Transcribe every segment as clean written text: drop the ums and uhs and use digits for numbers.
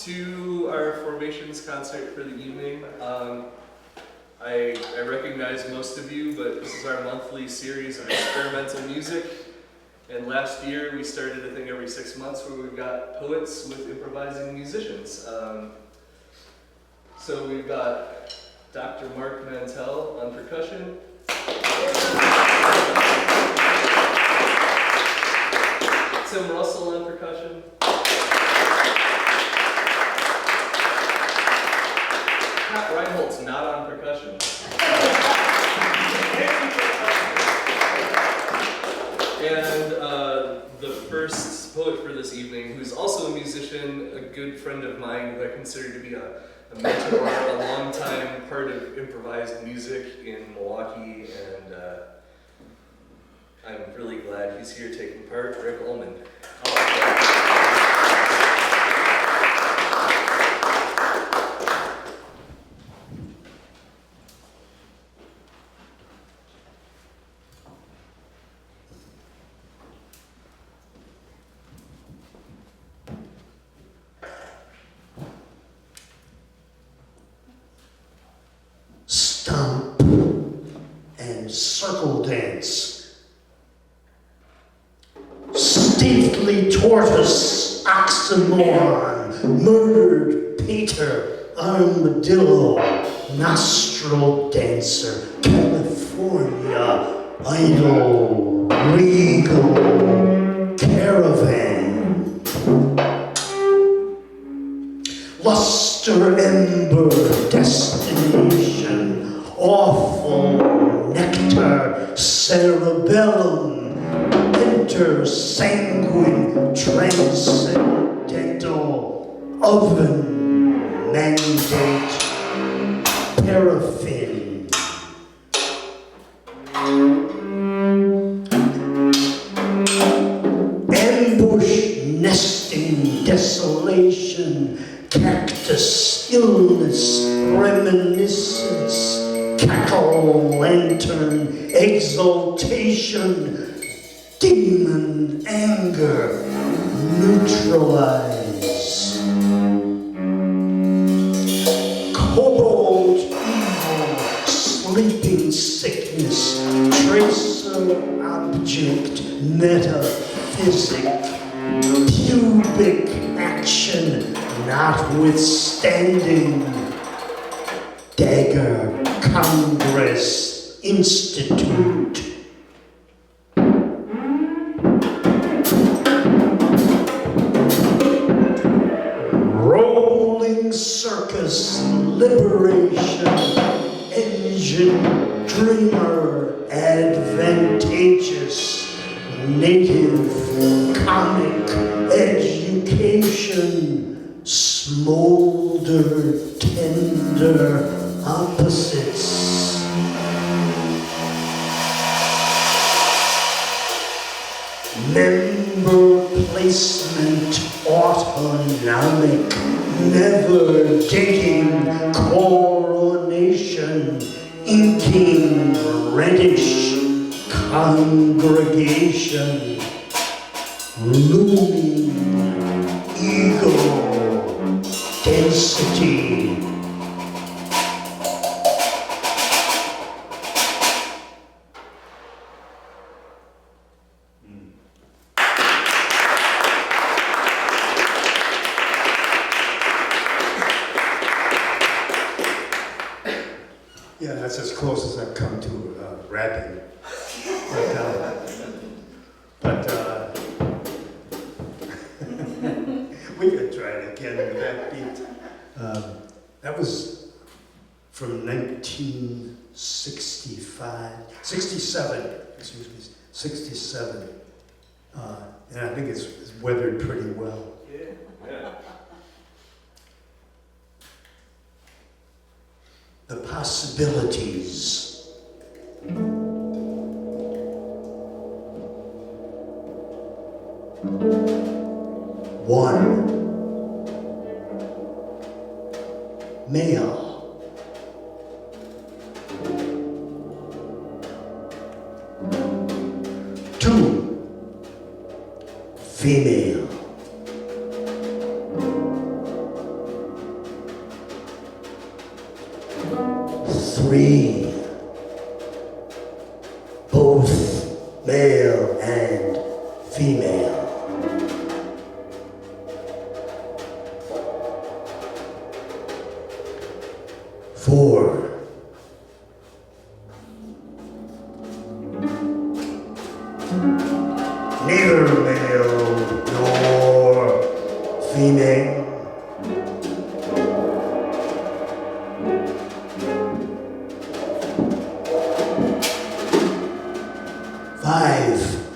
to our formations concert for the evening. I recognize most of you, but this is our monthly series of experimental music. And last year we started a thing every 6 months where we've got poets with improvising musicians. So we've got Dr. Mark Mantel on percussion. Tim Russell on percussion. Reinholz not on percussion. And the first poet for this evening, who's also a musician, a good friend of mine, who I consider to be a mentor, a long-time part of improvised music in Milwaukee, and I'm really glad he's here taking part, Rick Ollman. Stomp and circle dance. Stately tortoise, oxymoron, murdered pater, armadillo, nostril dancer, California, idol, regal, caravan. Luster, ember, destination, awful nectar, cerebellum, intersanguine, transcendental, oven, mandate, paraffin. Ambush, nesting, desolation, cactus, illness, reminiscence, cackle, lantern, exaltation, demon, anger, neutralize. Cold, evil, sleeping sickness, tracer, object, metaphysic, pubic action, notwithstanding, dagger, Congress, Institute. Rolling circus, liberation, engine, dreamer, advantageous, native, comic, education, smolder, tender, opposites. Member placement, autonomic, never dating, coronation, inking, reddish, congregation, looming, ego, density. Yeah, that's as close as I've come to rapping. But we could try it again with that beat. That was from 67. And I think it's weathered pretty well. Yeah. The possibilities. One, male. Two, female. 3, both male and female. 4, neither male nor female. 5,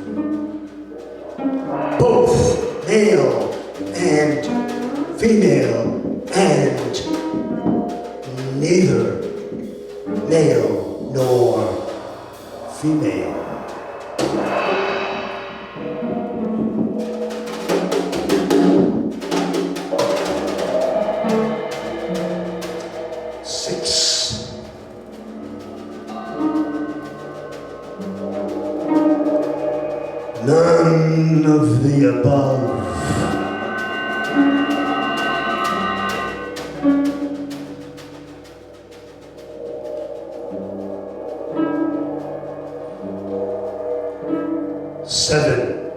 both male and female, and neither male nor female. 6, none of the above. 7,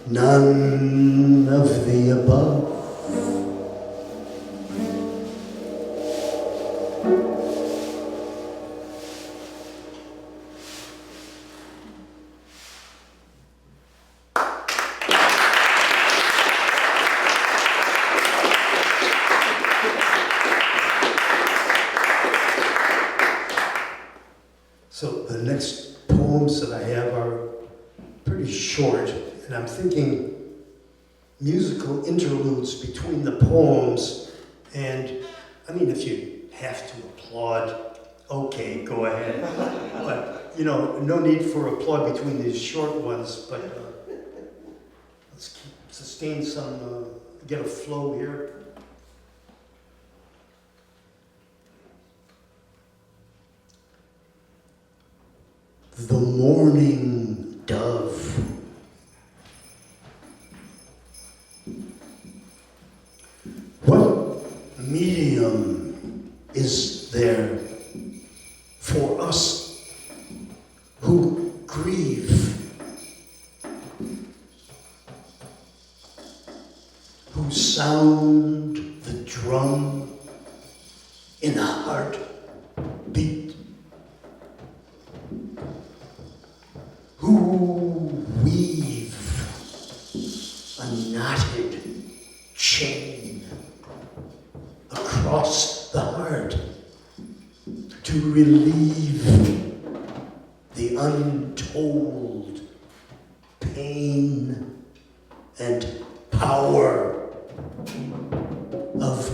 none of the above. 'So the next poems that I have are pretty short, and I'm thinking musical interludes between the poems. And I mean, if you have to applaud, okay, go ahead. But, you know, no need for applaud between these short ones, but let's sustain some, get a flow here. The morning dove. What medium is there for us who grieve, who sound the drum in a heartbeat, who weave a knotted chain across the heart to relieve the untold pain and power of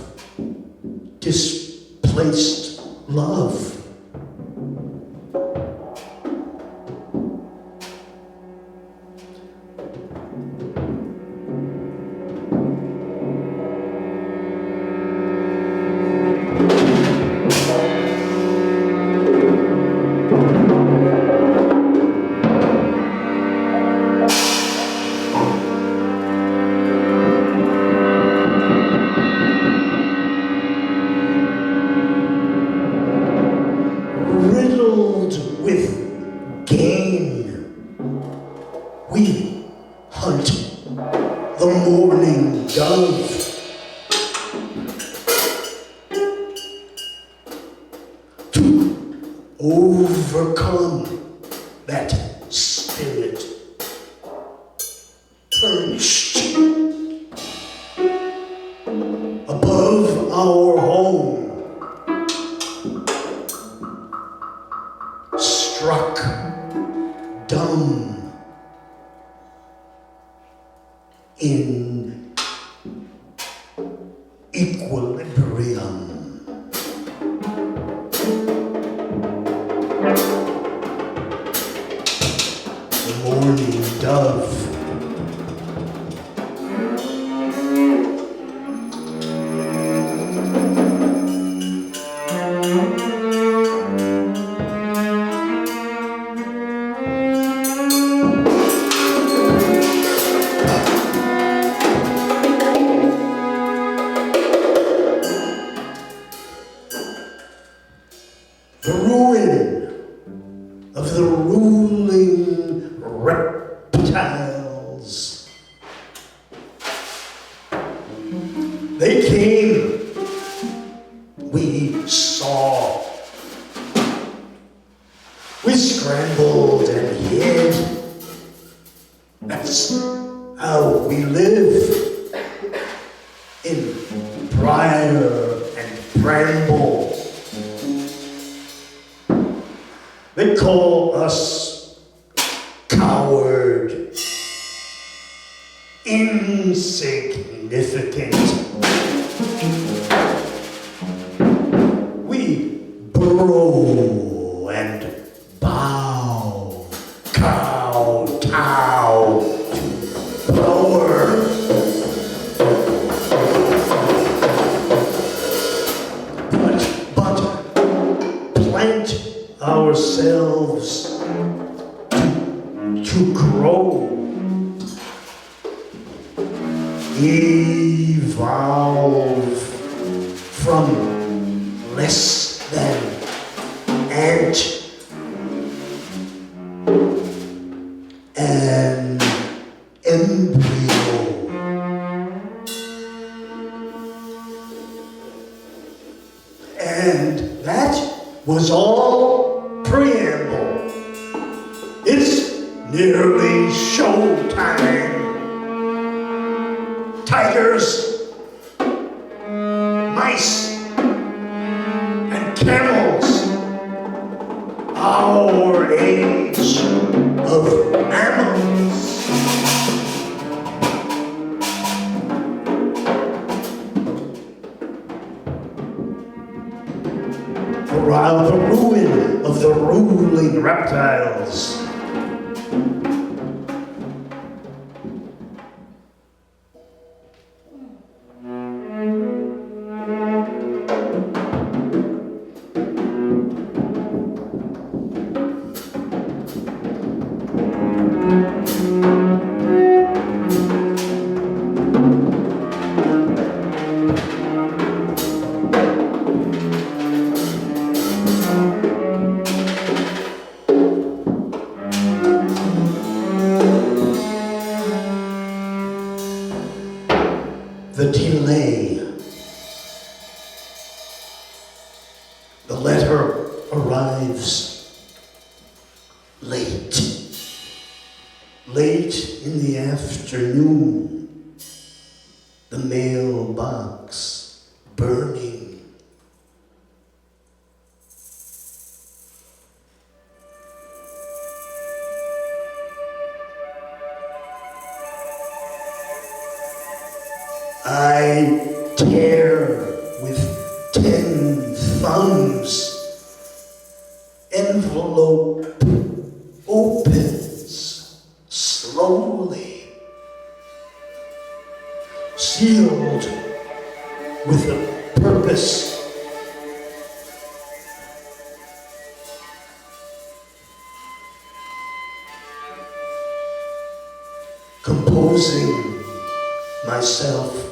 displaced love. came, we saw. We scrambled and hid. That's how we live in briar and bramble. They call us coward, insignificant. We burrow and bow, kowtow to power. But plant ourselves to grow, evolve from less than ant, an embryo. And that was all preamble. It's nearly showtime. Tigers, mice, and camels, our age of mammals. Around the ruin of the ruling reptiles. The delay. The letter arrives late. Late in the afternoon. The mailbox burning. I tear with 10 thumbs. Envelope opens slowly. Sealed with a purpose. Composing myself,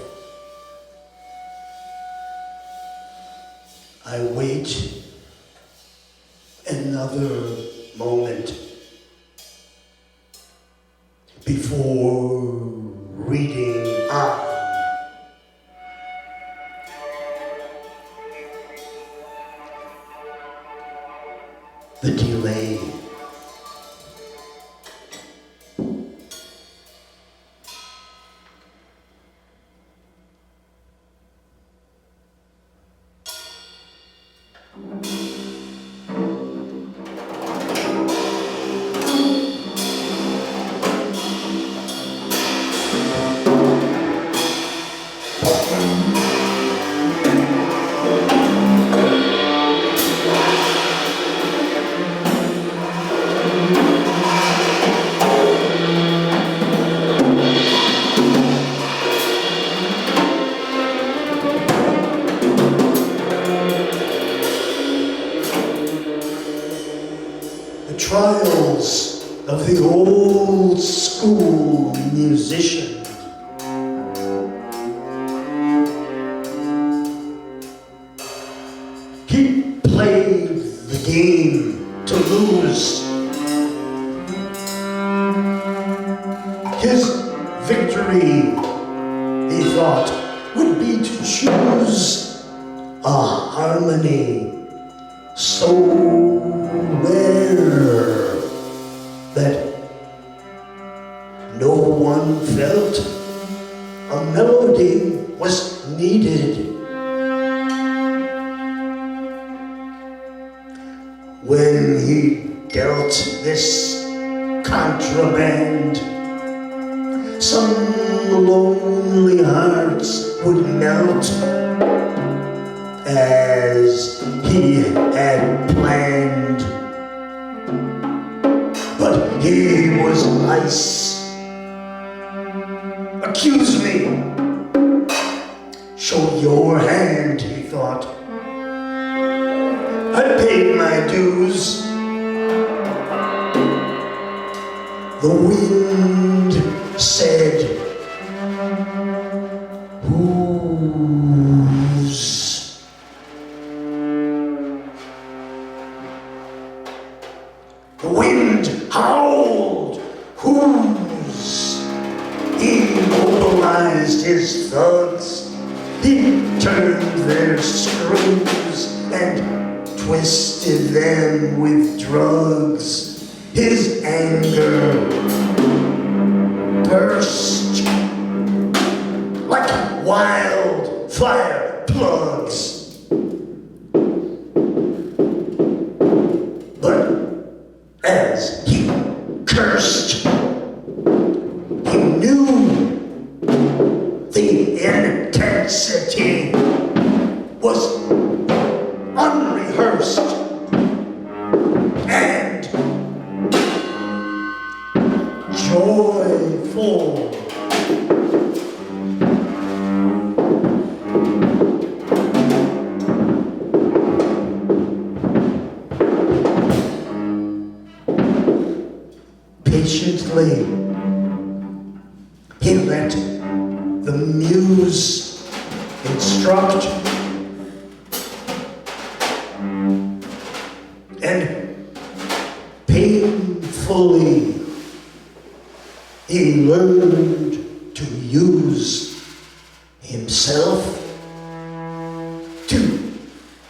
I wait another moment before reading on. The delay. Trials of the old school musician. He played the game to lose. His victory, he thought, would be to choose. harmony so rare that no one felt a melody was needed. When he dealt this contraband, some lonely hearts would melt as he had planned. But he was ice. Accuse me. Show your hand, he thought. I paid my dues. The wind said, whose? The wind howled, whose? He mobilized his thugs. He turned their screws and twisted them with drugs. His anger burst like wildfire plugs. But as he cursed, he knew the intensity was unrehearsed and joyful. Patiently, he let the muse instruct, and painfully he learned to use himself to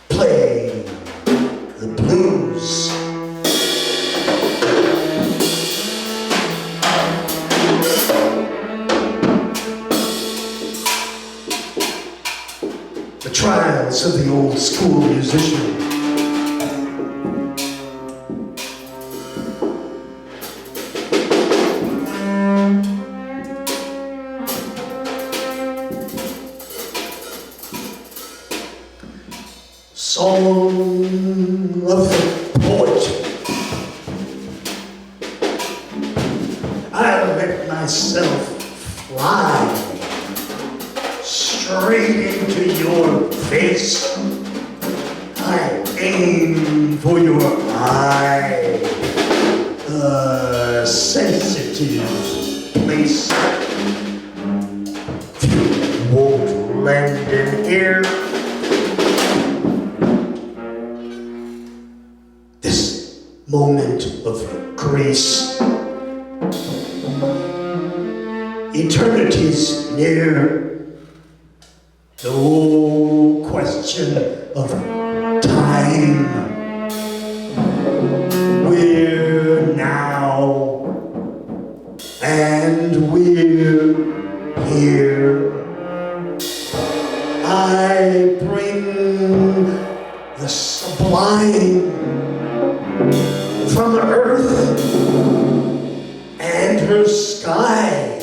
play the blues. The trials of the old school musician. Song of the poet. I let myself fly straight into your face. I aim for your eye, a sensitive place. You won't lend an ear. Moment of grace. Eternity's near. No question of time. We're now, and we're here. I bring the sublime from earth and her sky.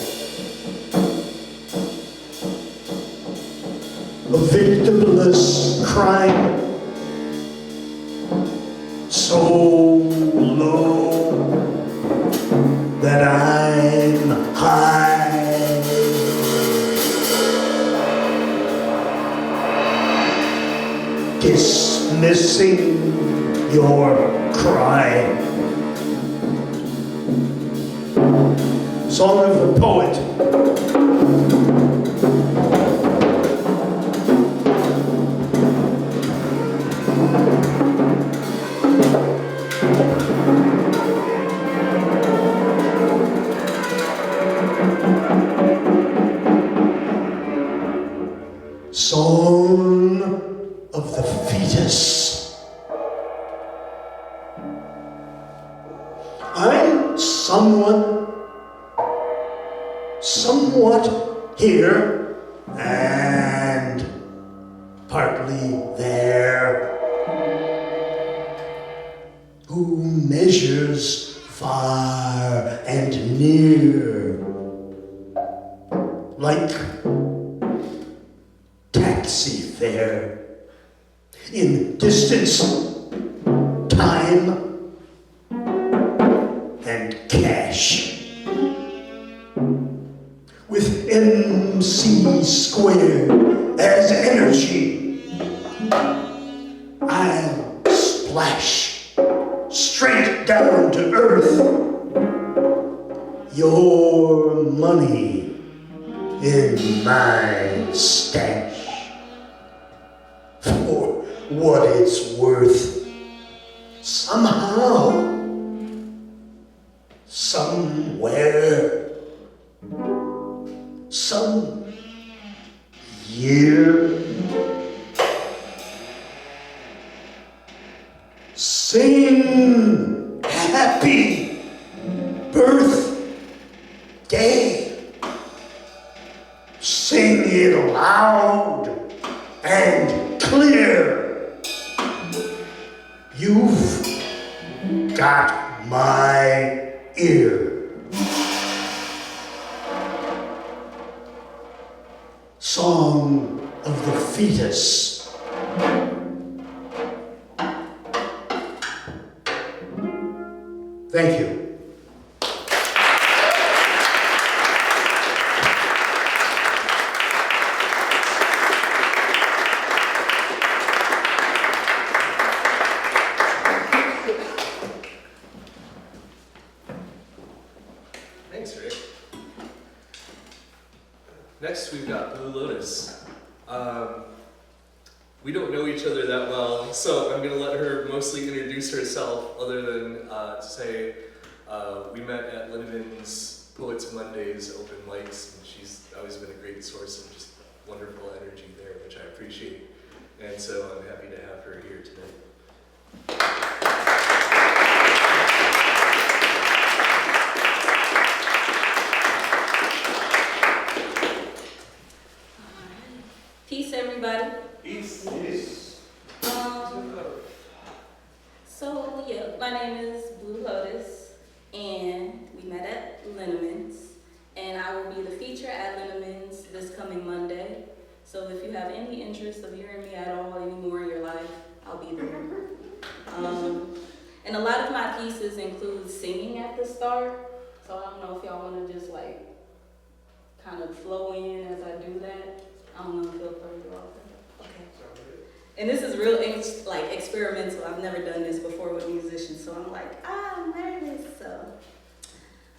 A victimless crime, so low that I'm high. Dismissing your cry. Song of the poet. Song of the fetus. I'm somewhat here and partly there, who measures far and near, like taxi fare, in distance, time, and cash. With MC squared as energy, I'll splash straight down to earth your money in my stash. For what it's worth, somehow, somewhere, some year, sing happy birthday. Sing it loud and clear. You've got my ear. Song of the fetus. Thank you. Thanks, Rick. Next, we've got Blue Lotus. We don't know each other that well, so I'm going to let her mostly introduce herself, other than to say we met at Linneman's Poets Mondays open mics, and she's always been a great source of just wonderful energy there, which I appreciate. And so I'm happy to have her here today. Peace, everybody. Peace. So yeah, my name is Blue Lotus, and we met at Linneman's, and I will be the feature at Linneman's this coming Monday. So if you have any interest of hearing me at all anymore in your life, I'll be there. And a lot of my pieces include singing at the start, so I don't know if y'all want to just like kind of flow in as I do that. I don't know if it'll throw you off. Okay. And this is real like experimental. I've never done this before with musicians, so I'm like, I'm nervous. So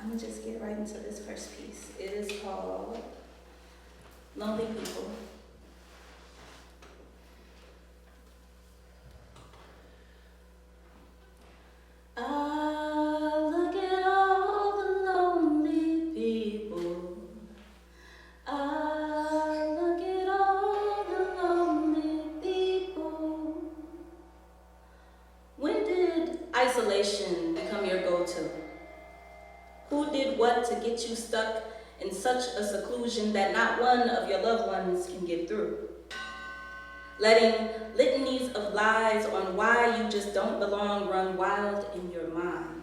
I'm gonna just get right into this first piece. It is called Lonely People. Look at all the lonely people. Look at all the lonely people. When did isolation become your go-to? Who did what to get you stuck in such a seclusion that not one of your loved ones can get through? Letting litanies of lies on why you just don't belong run wild in your mind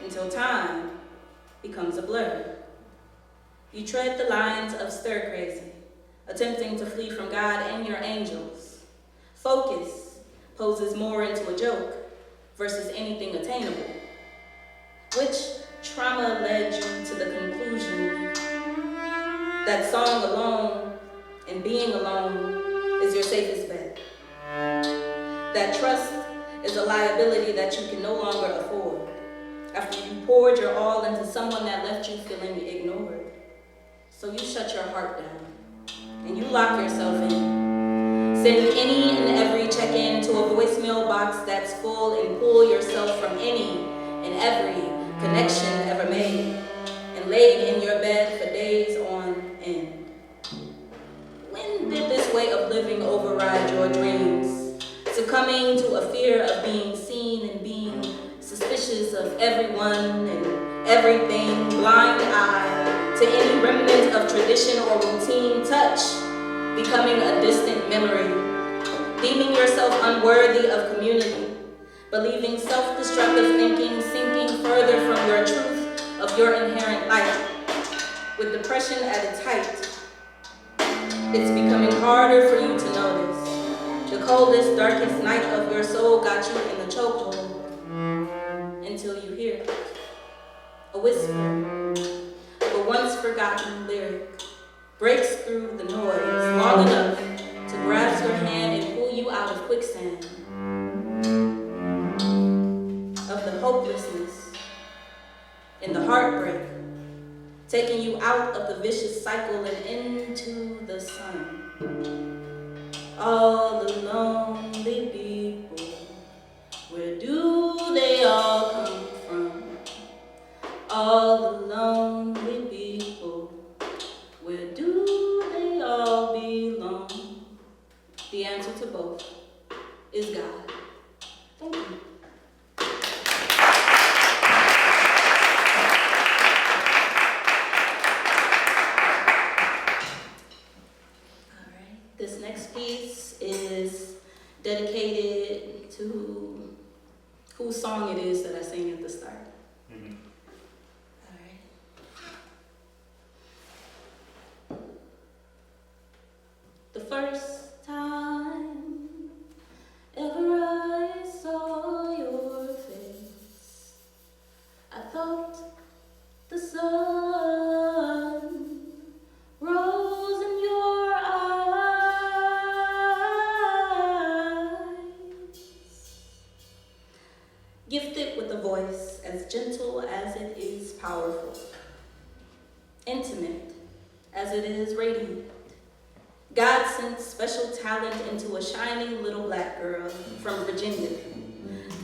until time becomes a blur. You tread the lines of stir crazy, attempting to flee from God and your angels. Focus poses more into a joke versus anything attainable. Which trauma led you to the conclusion that song alone and being alone is your safest bet? That trust is a liability that you can no longer afford after you poured your all into someone that left you feeling ignored. So you shut your heart down and you lock yourself in. Send any and every check-in to a voicemail box that's full and pull yourself from any and every connection ever made and lay in your bed for days on end. When did this way of living override your dreams? succumbing to a fear of being seen and being suspicious of everyone and everything, blind eye to any remnant of tradition or routine, touch becoming a distant memory, deeming yourself unworthy of community, believing self-destructive thinking sinking further from your truth of your inherent light. With depression at its height, it's becoming harder for you to notice. The coldest, darkest night of your soul got you in the chokehold until you hear a whisper of a once forgotten lyric breaks through the noise long enough to grasp your hand and pull you out of quicksand, of the hopelessness and the heartbreak, taking you out of the vicious cycle and into the sun. All the lonely people, where do they all come from? All the lonely people, where do they all belong? The answer to both is God. Thank you. This next piece is dedicated to whose song it is that I sang at the start. All right. The first time ever I saw your face, I thought the sun rose in your eyes. Gifted with a voice as gentle as it is powerful, intimate as it is radiant. God sent special talent into a shining little black girl from Virginia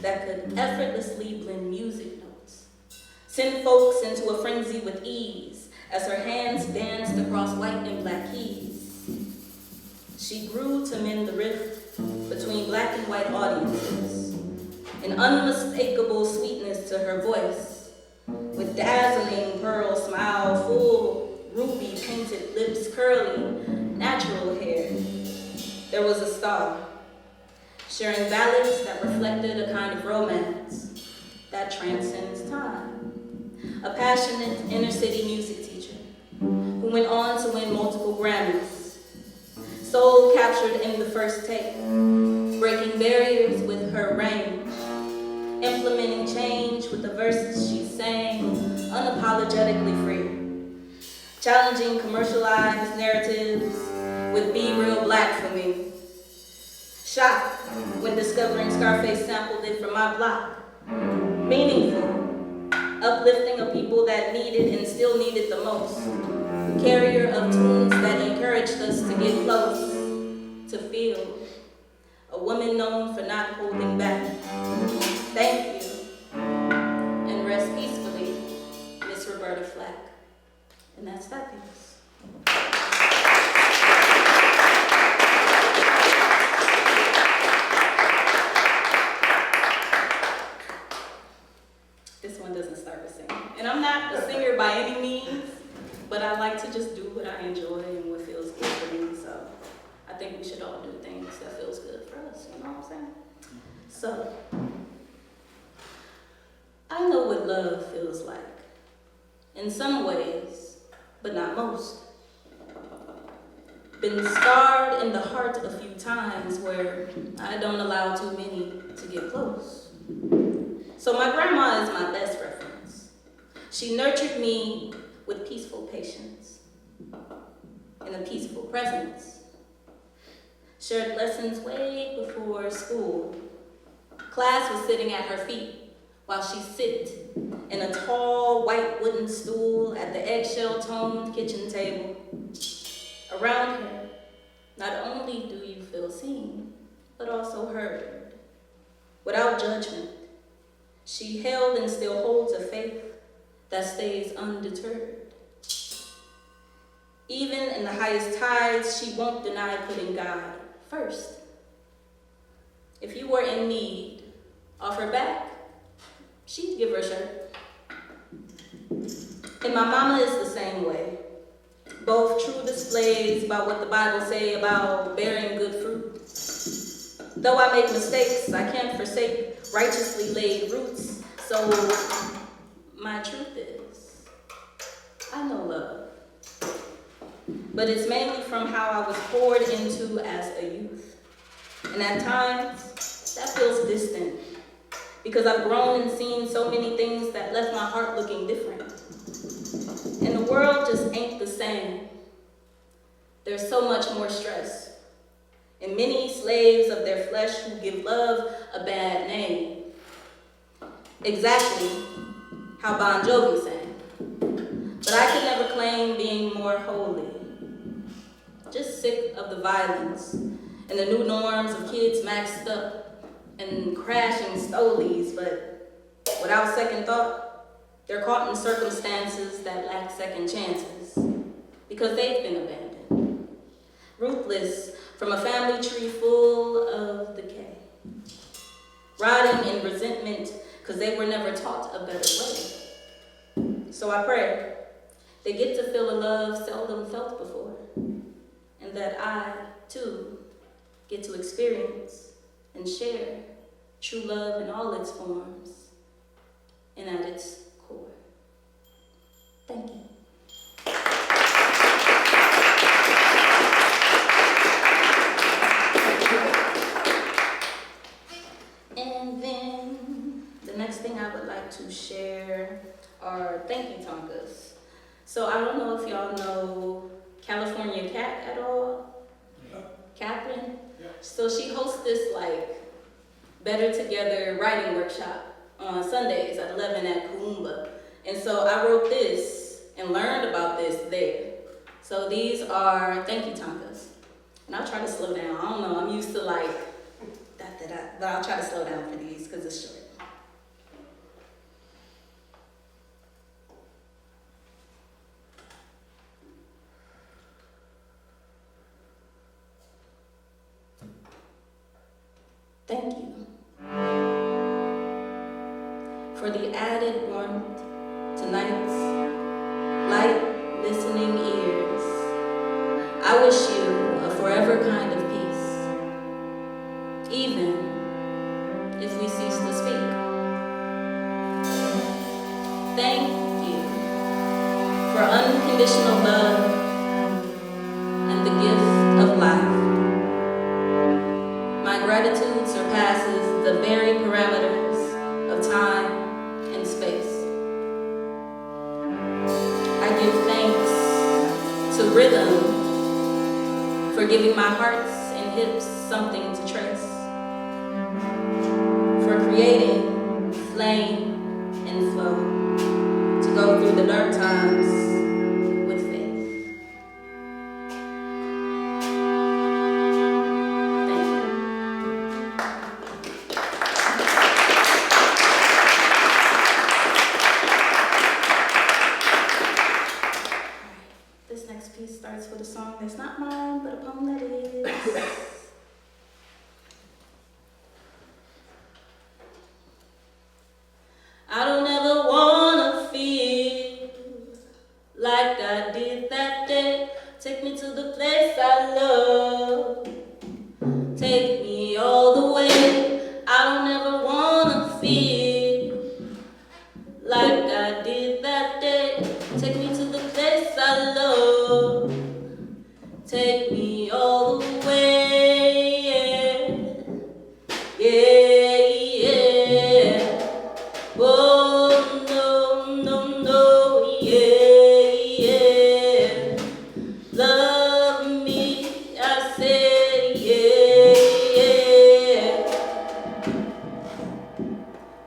that could effortlessly blend music notes, send folks into a frenzy with ease as her hands danced across white and black keys. She grew to mend the rift between black and white audiences, an unmistakable sweetness to her voice, with dazzling pearl smile, full ruby painted lips, curly, natural hair. There was a star, sharing ballads that reflected a kind of romance that transcends time. A passionate inner city music teacher who went on to win multiple Grammys, soul captured in the first take, breaking barriers with her range, implementing change with the verses she sang, unapologetically free, challenging commercialized narratives with Be Real Black for me. Shocked when discovering Scarface sampled it from my block. Meaningful, uplifting of people that needed and still needed the most. Carrier of tunes that encouraged us to get close, to feel. A woman known for not holding back. Thank you. And rest peacefully, Miss Roberta Flack. And that's that piece. This one doesn't start with singing. And I'm not a singer by any means, but I like to just do what I enjoy and what feels good for me. So I think we should all do things that feels good for us, you know what I'm saying? So, I know what love feels like. In some ways, but not most. Been scarred in the heart a few times where I don't allow too many to get close. So my grandma is my best reference. She nurtured me with peaceful patience and a peaceful presence. Shared lessons way before school. Class was sitting at her feet while she sit in a tall white wooden stool at the eggshell-toned kitchen table. Around her, not only do you feel seen, but also heard. Without judgment, she held and still holds a faith that stays undeterred. Even in the highest tides, she won't deny putting God first. If you were in need, offer back, she'd give her a shirt. And my mama is the same way. Both true displays about what the Bible say about bearing good fruit. Though I make mistakes, I can't forsake righteously laid roots. So my truth is, I know love. But it's mainly from how I was poured into as a youth. And at times, that feels distant. Because I've grown and seen so many things that left my heart looking different. And the world just ain't the same. There's so much more stress. And many slaves of their flesh who give love a bad name. Exactly how Bon Jovi sang. But I could never claim being more holy. Just sick of the violence and the new norms of kids maxed up and crashing stolies, but without second thought, they're caught in circumstances that lack second chances because they've been abandoned. Ruthless from a family tree full of decay. Rotting in resentment because they were never taught a better way. So I pray they get to feel a love seldom felt before, and that I, too, get to experience and share true love in all its forms and at its core. Thank you. And then the next thing I would like to share are thank you tonkas. So I don't know if y'all know California Cat at all? Yeah. Catherine? Yeah. So she hosts this Better Together writing workshop on Sundays at 11 at Kuumba. And so I wrote this and learned about this there. So these are thank you tonkas. And I'll try to slow down. I don't know, I'm used to da-da-da, but I'll try to slow down for these because it's short. Thank you for the added warmth to night's light, listening ears. I wish you a forever kind of peace, even if we cease to speak. Thank you for unconditional love and the gift of life. My gratitude surpasses the very parameters of time and space. I give thanks to rhythm for giving my hearts and hips something to trace, for creating flame and flow to go through the dark times with faith. Starts with a song that's not mine, but a poem that is. I don't ever wanna feel like I did that day. Take me to the place I love. Take me all the way. I don't ever wanna feel like I did that day. Take me to the place I love. Take me all the way, yeah, yeah. Oh, no, no, no, yeah, yeah. Love me, I say, yeah, yeah.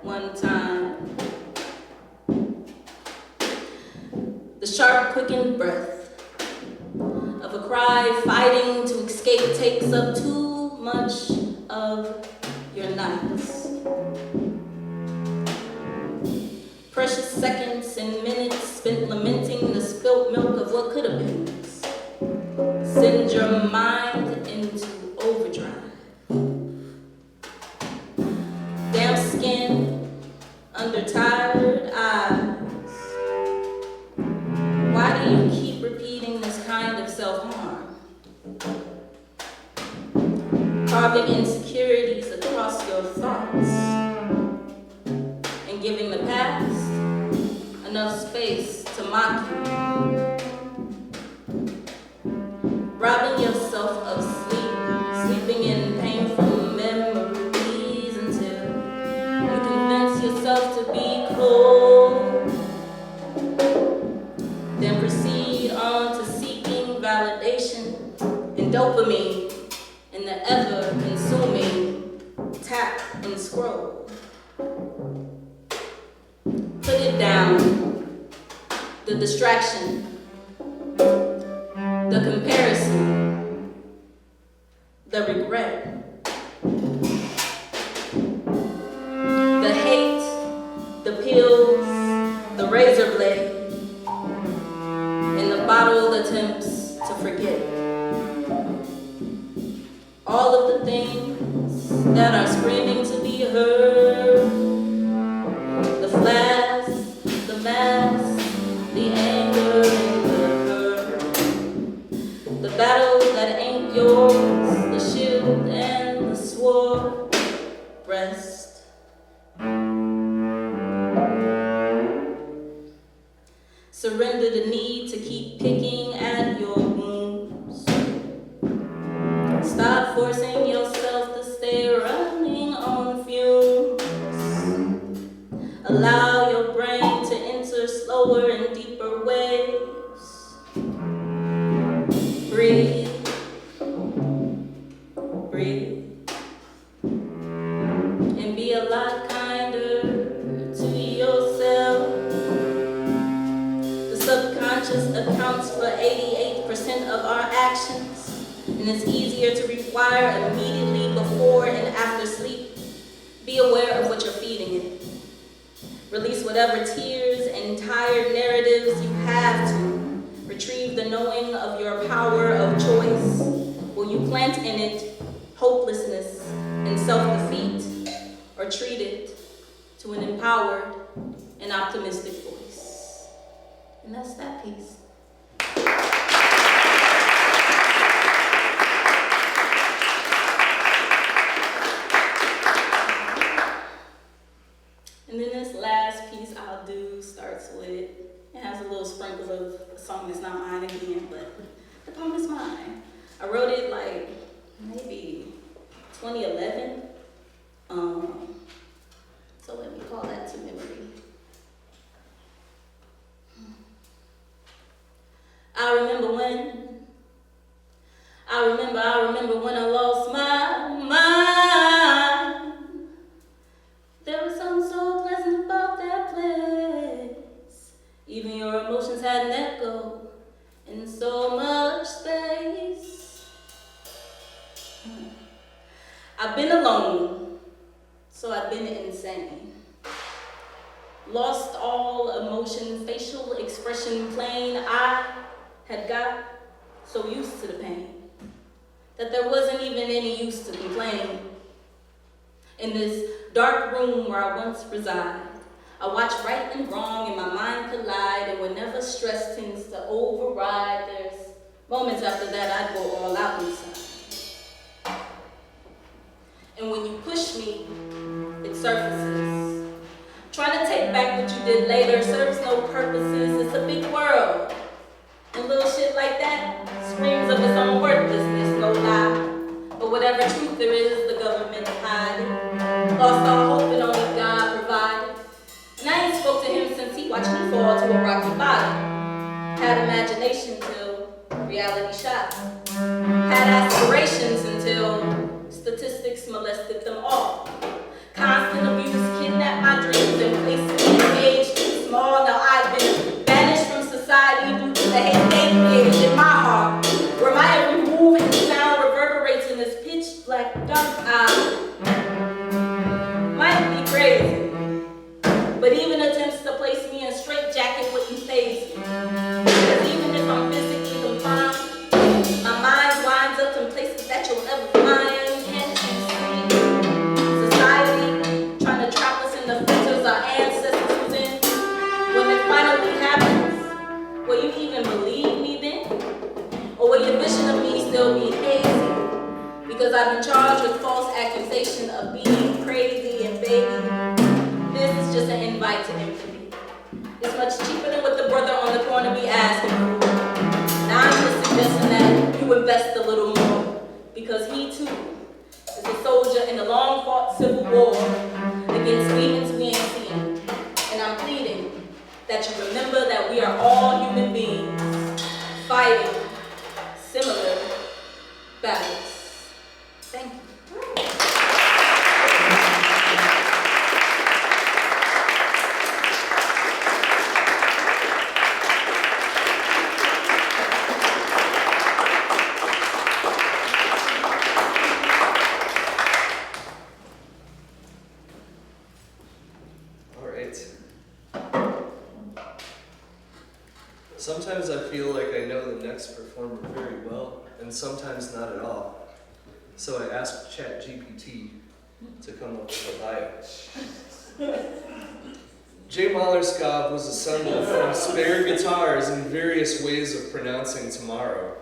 One time, the sharp, quickened breath of a cry fighting to escape takes up too much of your nights. Precious seconds and minutes spent lamenting the spilt milk of what could have been. Send your mind into overdrive. dropping insecurities across your thoughts and giving the past enough space to mock you. Robbing yourself of sleep, sleeping in painful memories until you convince yourself to be cold. Then proceed on to seeking validation and dopamine in the ever-consuming tap and scroll. Put it down, the distraction, the comparison, the regret, the hate, the pills, the razor blade, and the bottled attempts to forget. All of the things that are screaming to be heard, the flash, the mask, the anger and the hurt, the battle that ain't yours, the shield and the sword, rest. Surrender the need to keep picking at your wounds. Stop forcing yourself to stay running on fumes. Allow your brain to enter slower and deeper waves. Breathe. Breathe. And be a lot kinder to yourself. The subconscious accounts for 88% of our actions, and it's easier to rewire immediately before and after sleep. Be aware of what you're feeding it. Release whatever tears and tired narratives you have to. Retrieve the knowing of your power of choice. Will you plant in it hopelessness and self-defeat, or treat it to an empowered and optimistic voice? And that's that piece. And then this last piece I'll do starts with, it has a little sprinkle of a song that's not mine again, but the poem is mine. I wrote it like maybe 2011. So let me call that to memory. I remember when I lost my mind. There was something so pleasant about that place. Even your emotions had an echo in so much space. I've been alone, so I've been insane. Lost all emotion, facial expression plain. I had got so used to the pain that there wasn't even any use to complain. In this dark room where I once reside, I watch right and wrong and my mind collide, and whenever stress tends to override, there's moments after that I'd go all out inside. And when you push me, it surfaces. Trying to take back what you did later serves no purposes. It's a big world. And little shit like that screams of its own worthlessness, no lie. But whatever truth there is, the government hiding. Lost all hope and only God provided. And I ain't spoke to him since he watched me fall to a rocky bottom. Had imagination till reality shot. Had aspirations until statistics molested them all. Constant abuse kidnapped my dreams and placed me in a cage too small. Now I've been banished from society due to the hate they created in my heart, where my every move and sound reverberates in this pitch black dark eye. Might be crazy, but even attempts to place me in a straitjacket wouldn't faze me. Because even if I'm physically confined, my mind winds up in places that you'll never find. Can't you see? Society trying to trap us in the filters our ancestors was in. When it finally happens, will you even believe me then? Or will your vision of me still be hazy? Because I've been charged with false because he too is a soldier in the long-fought civil war against demons we ain't seen. And I'm pleading that you remember that we are all human beings fighting similar battles. Thank you. Sometimes I feel like I know the next performer very well, and sometimes not at all. So I asked ChatGPT to come up with a bio. Jay Mollerskov was assembled from spare guitars and various ways of pronouncing tomorrow.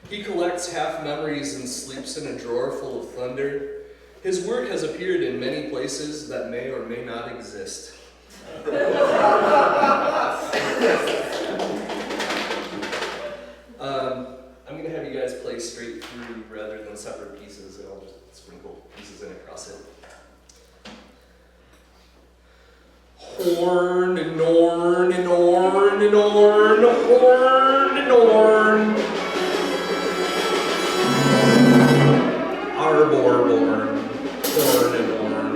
He collects half memories and sleeps in a drawer full of thunder. His work has appeared in many places that may or may not exist. I'm going to have you guys play straight through rather than separate pieces, and I'll just sprinkle pieces in across it. Horn and horn and horn and horn, horn and horn. Arbor born, horn and horn.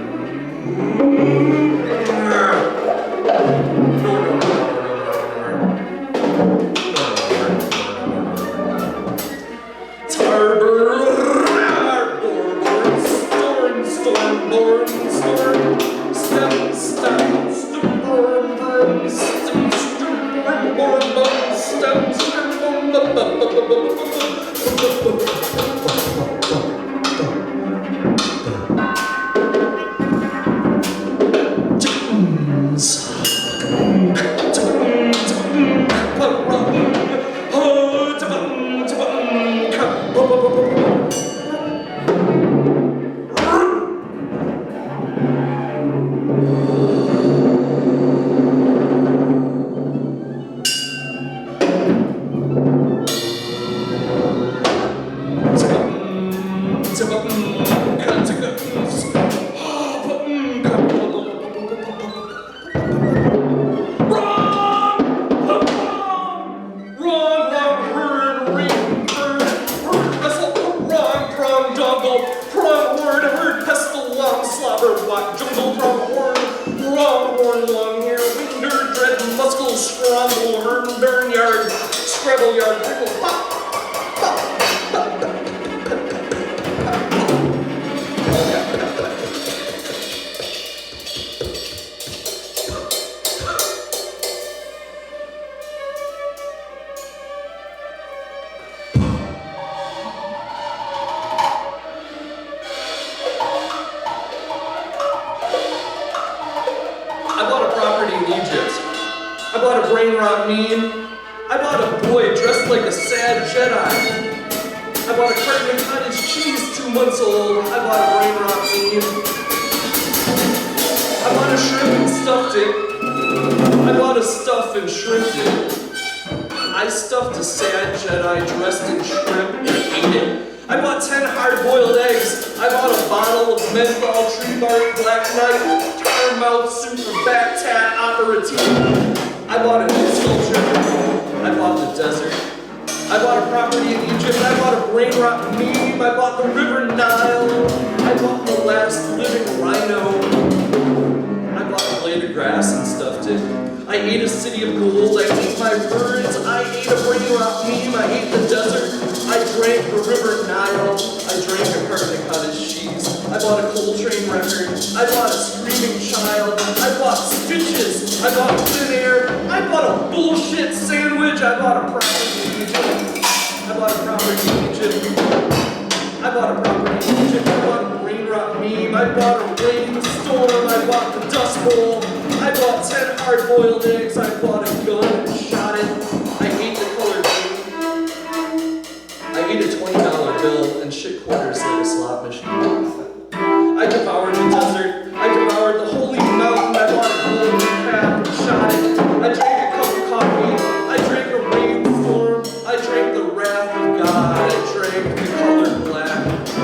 I drank the wrath of God, I drank the color black.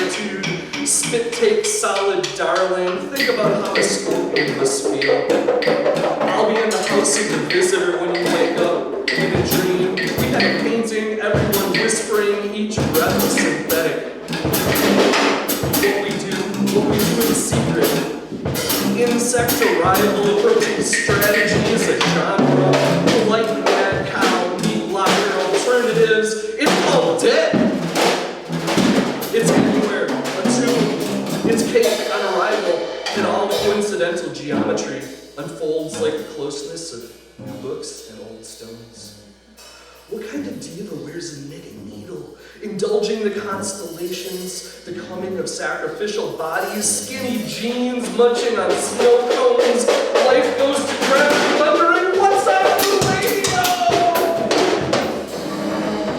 attitude, spit take solid darling. Think about how a scorpion must feel. I'll be in the house of the visitor when you wake up in a dream. We had a painting, everyone whispering, each breath is synthetic. What we do in secret. Insect arrival, approaching strategy is a genre. Polite mad cow, meat locker alternatives. It's all dead. It's anywhere, a tomb. It's cake on arrival, and all coincidental geometry unfolds like the closeness of new books and old stones. What kind of diva wears a knitting needle? Indulging the constellations, the coming of sacrificial bodies, skinny jeans, munching on snow cones. Life goes to crap, wondering what's on the radio?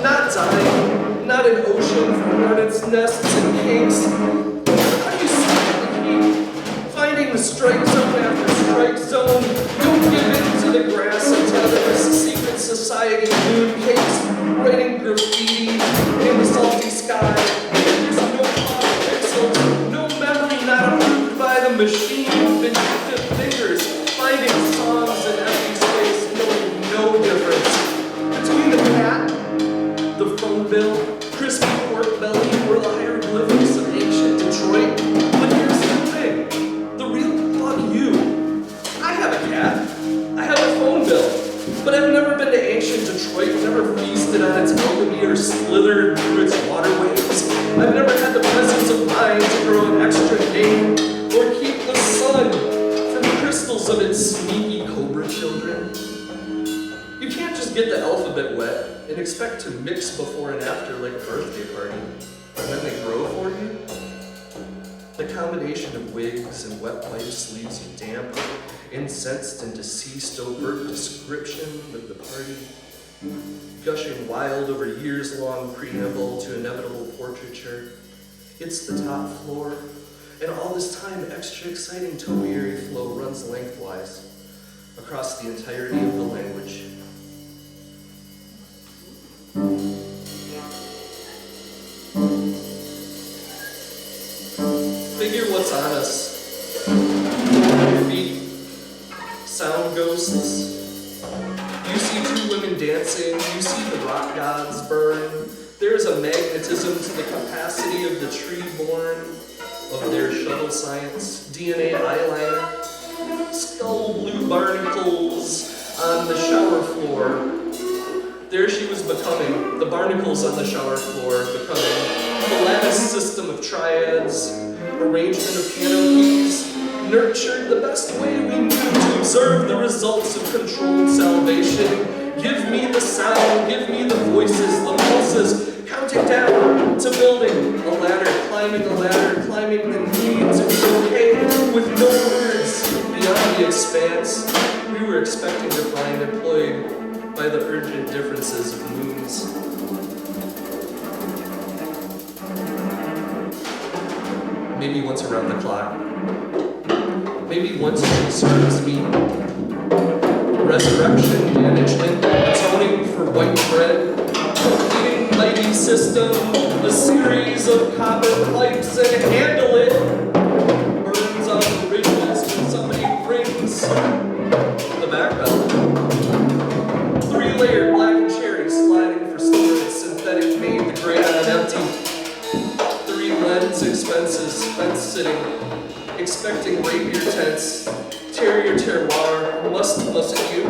Not dying, not an ocean for hornets' nests and cakes. How do you sleep the heat? Finding the strike zone after strike zone. Don't give in to the grass and tetherless secret society moon cakes. Writing graffiti in the salty sky. There's no pixels, no memory not approved by the machine. Vindictive fingers finding songs in empty space, knowing no difference between the cat, the phone bill, crispy pork belly, or the hieroglyphics of ancient Detroit. But here's the thing, the real fuck you. I have a cat, I have a phone bill. But I've never been to ancient Detroit, never feasted on its alchemy or slithered through its waterways. I've never had the presence of mind to grow an extra name or keep the sun from the crystals of its sneaky cobra children. You can't just get the alphabet wet and expect to mix before and after like a birthday party, and then they grow for you. The combination of wigs and wet wipes leaves you damp, incensed and deceased, overt description of the party, gushing wild over years-long preamble to inevitable portraiture. It's the top floor, and all this time extra exciting topiary flow runs lengthwise across the entirety of the language. Figure what's on us. Your feet. Sound ghosts. You see two women dancing. You see the rock gods burn. There is a magnetism to the capacity of the tree born of their shuttle science. DNA eyeliner. Skull blue barnacles on the shower floor. There she was becoming, the barnacles on the shower floor becoming the lattice system of triads, arrangement of piano keys, nurtured the best way we knew to observe the results of controlled salvation. Give me the sound, give me the voices, the pulses, counting down to building a ladder, climbing the need to be okay with no words beyond the expanse we were expecting to find employed by the urgent differences of moons. Maybe once around the clock. Maybe once it concerns me. Resurrection, management, atoning for white bread, completing lighting system, a series of copper pipes, and handle it. Burns on the ridges when somebody rings the back bell. Three-layered black cherry sliding for storage, synthetic made the gray on empty. Three lens expenses, fence sitting, expecting rapier tents, terrier terroir, mustn't you?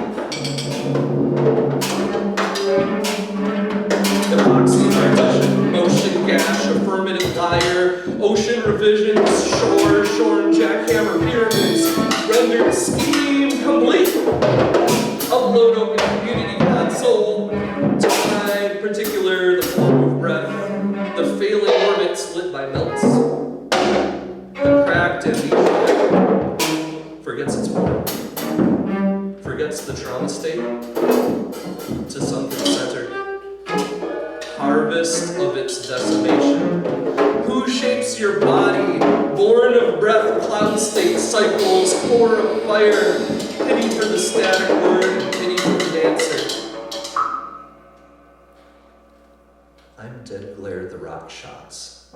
Epoxy partition, motion gash, affirmative liar, ocean revisions, shorn jackhammer pyramids, rendered scheme complete. Upload open community console, time particular, the form of breath, the failing orbits lit by melts, the cracked amnesia forgets its form, forgets the trauma state to something centered, harvest of its decimation. Who shapes your body, born of breath, cloud state cycles, core of fire, pity for the static word, pity for the dancer. I'm dead glare the rock shots.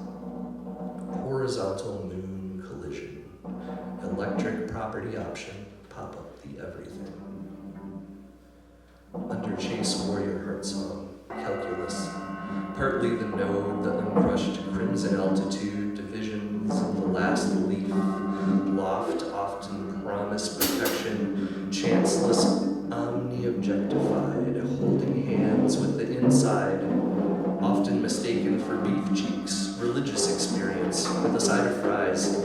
horizontal moon collision. Electric property option, pop up the everything. Under Chase Warrior Heart Song, calculus. Partly the node, the uncrushed crimson altitude, divisions of the last leaf. Loft often promise protection, chanceless, omni-objectified, holding hands with the inside, often mistaken for beef cheeks, religious experience with a side of fries.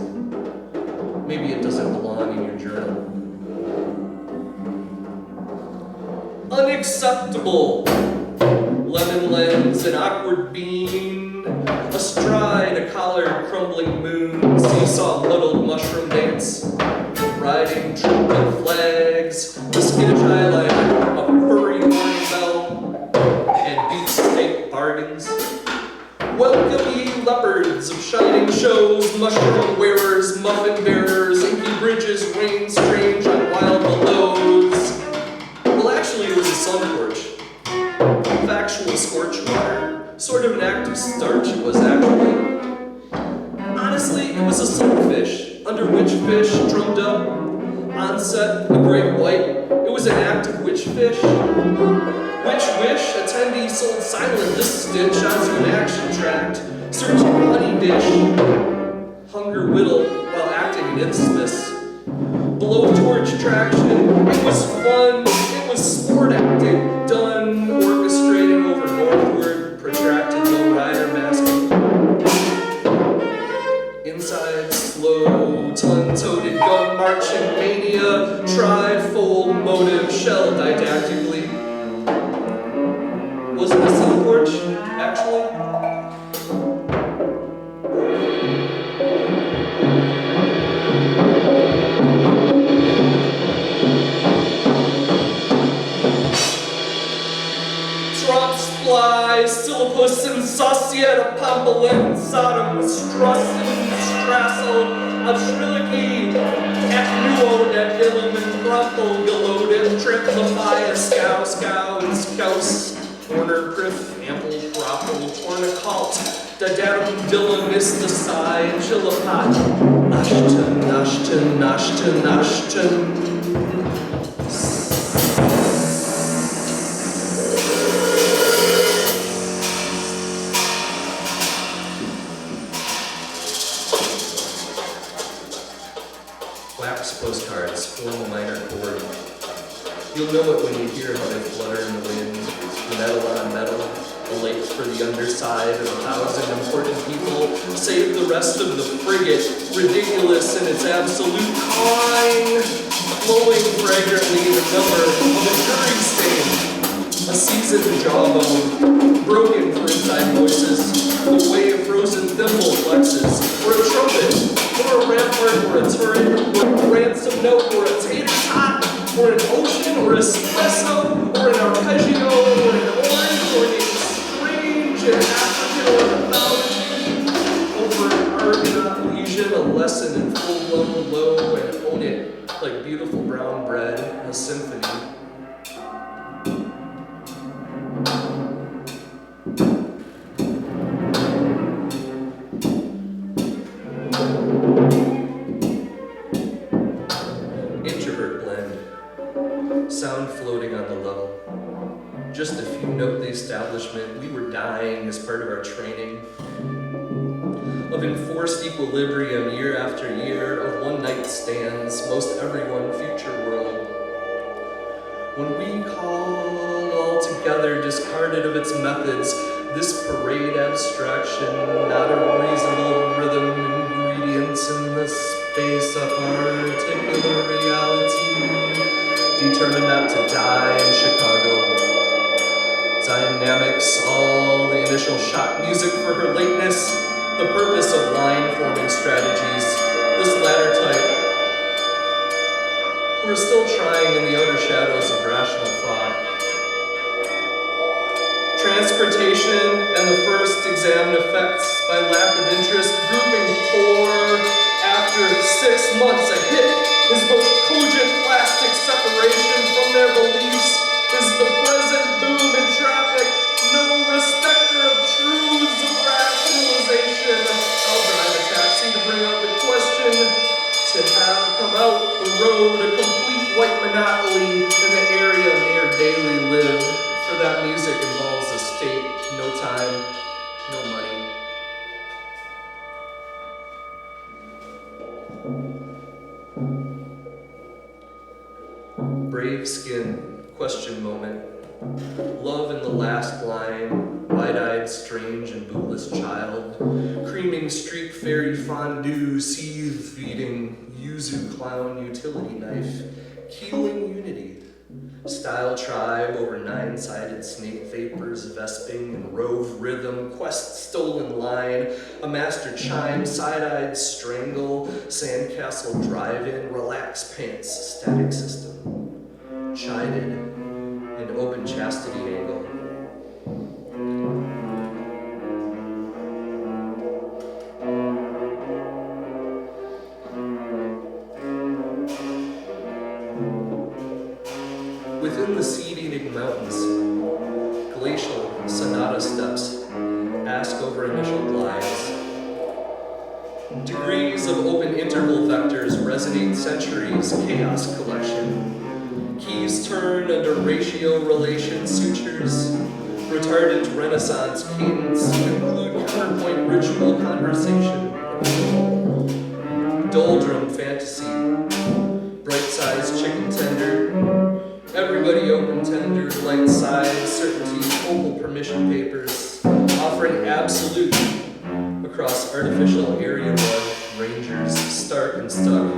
Maybe it doesn't belong in your journal. Unacceptable! Lemon lens, an awkward bean, astride a collared crumbling moon, seesaw muddled mushroom dance, riding trumpet flags, a skittish eyeliner, a furry warning bell, and beefsteak bargains. Welcome ye leopards of shining shows, mushroom wearers, muffin bearers, inky bridges reign strange on wild willows. Well, actually, it was a sun porch. Factual scorch water, sort of an active starch it was actually. Honestly, it was a sunfish, under which fish drummed up, onset, a great white. It was an active witch fish. Witch wish, attendee sold silent this stitch onto an action tract, searching honey dish, hunger whittle while acting an isthmus. Blowtorch traction, it was fun, it was sport acting, done, orchestrating over northward, protracted lowrider masking. Inside, slow, ton-toted gun marching mania, tri-fold motive, shell didactically. Was it a sun porch, actually? Silopus and Saucieta, Pombalin, Sodom, Strussin, Strassel, Avshriliki, Aknuo, Nebulum, and Grumpel, Galodin, Triplify, Scow, and Scouse, Corner, Criff, Ample, Propel, Tornicalt, Dadarum, Dilla, Mysticide, Chillipat, Ashton. Postcards form a minor chord. You'll know it when you hear how they flutter in the wind, metal on metal, a lake for the underside of 1,000 important people, save the rest of the frigate, ridiculous in its absolute kind, flowing fragrantly the number of a jury stain, a seasoned jawbone, broken for inside voices, the way a frozen thimble flexes, or a trumpet, or a rampart, or a turret, or a ransom note, or a tater tot, or an ocean, or espresso, or an arpeggio, or an orange, or a strange and African ornithology, over an Argonaut lesion, a lesson in full-blown low, and own it like beautiful brown bread, a symphony. Sound floating on the level. Just a few note the establishment, we were dying as part of our training. Of enforced equilibrium year after year, of one-night stands, most everyone future world. When we call all together, discarded of its methods, this parade abstraction, not a reasonable rhythm, ingredients in the space of our particular reality. Determined not to die in Chicago. Dynamics, all the initial shock music for her lateness, the purpose of line-forming strategies, this latter type. We're still trying in the outer shadows of rational thought. Transportation and the first examined effects by lack of interest, grouping 4 after 6 months a hit is most cogent plastic separation from their beliefs, is the present boom in traffic, no respecter of truths of rationalization. I'll drive a taxi to bring come out the road, a complete white monopoly in the area Mayor Daley lived. For that music involves a state, no time, no money. Brave skin, question moment. Love in the last line, wide-eyed, strange, and bootless child. Creaming streak fairy fondue, seethe feeding, yuzu clown utility knife. Keeling unity. Style tribe over nine-sided snake vapors, vesping and rove rhythm, quest stolen line, a master chime, side-eyed strangle, sandcastle drive-in, relax pants, static system. Chided, an open chastity angle. Within the seed-eating mountains, glacial sonata steps ask over initial glides. Degrees of open interval vectors resonate centuries, chaos collection. Keys turn under ratio relation sutures, retardant renaissance cadence, conclude counterpoint ritual conversation. Doldrum fantasy, bright-sized chicken tender, everybody open tender, light size, certainty, opal permission papers, offering absolute across artificial area love, rangers, stark and stuck,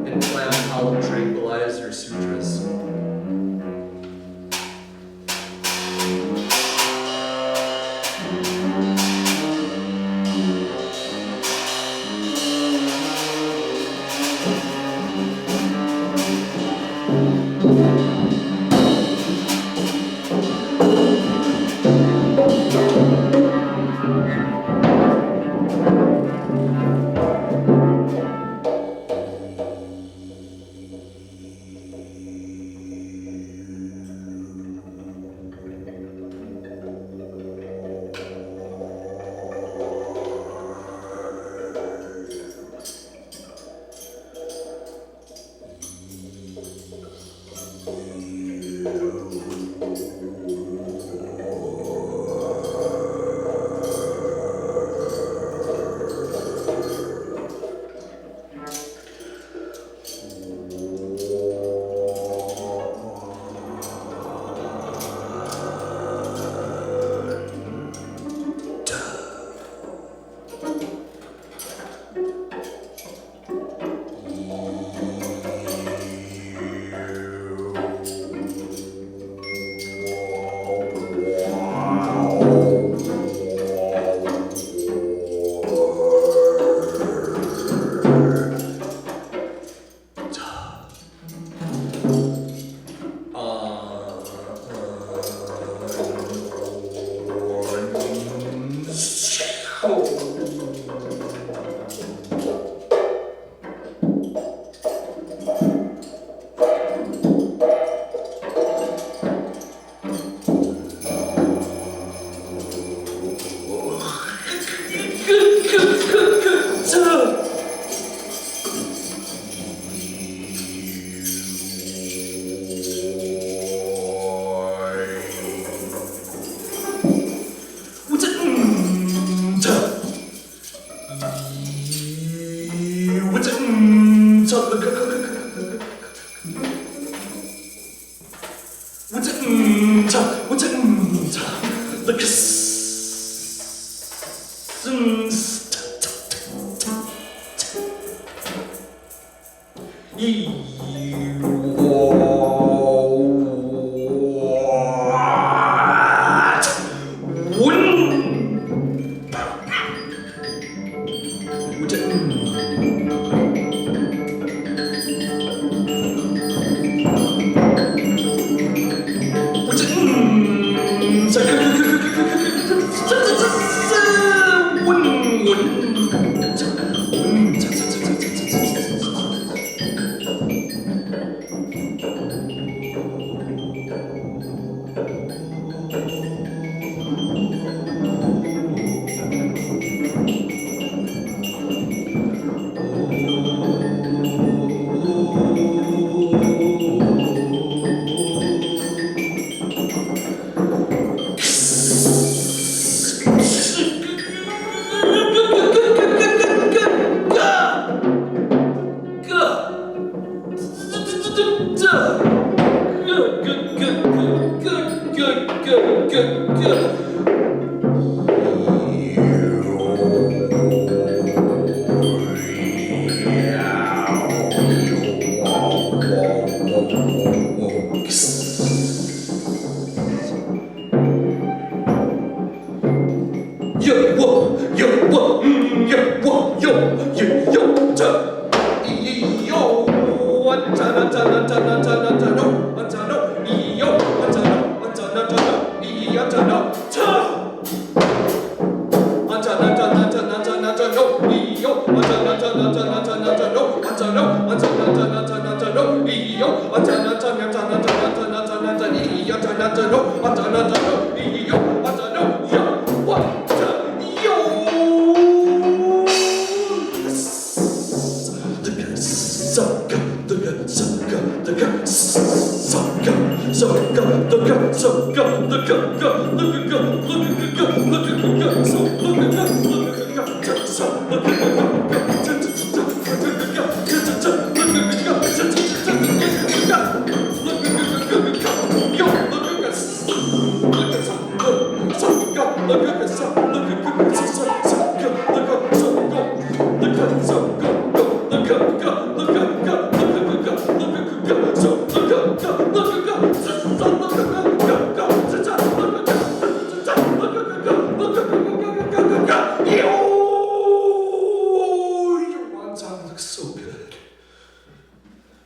and clown column tranquilizer sutras.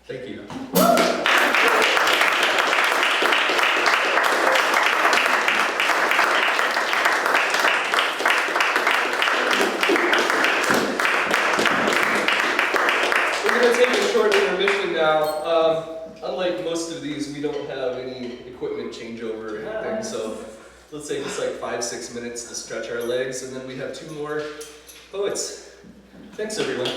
Thank you. We're going to take a short intermission now. Unlike most of these, we don't have any equipment changeover or anything, so let's say just like 5-6 minutes to stretch our legs, and then we have 2 more poets. Thanks, everyone.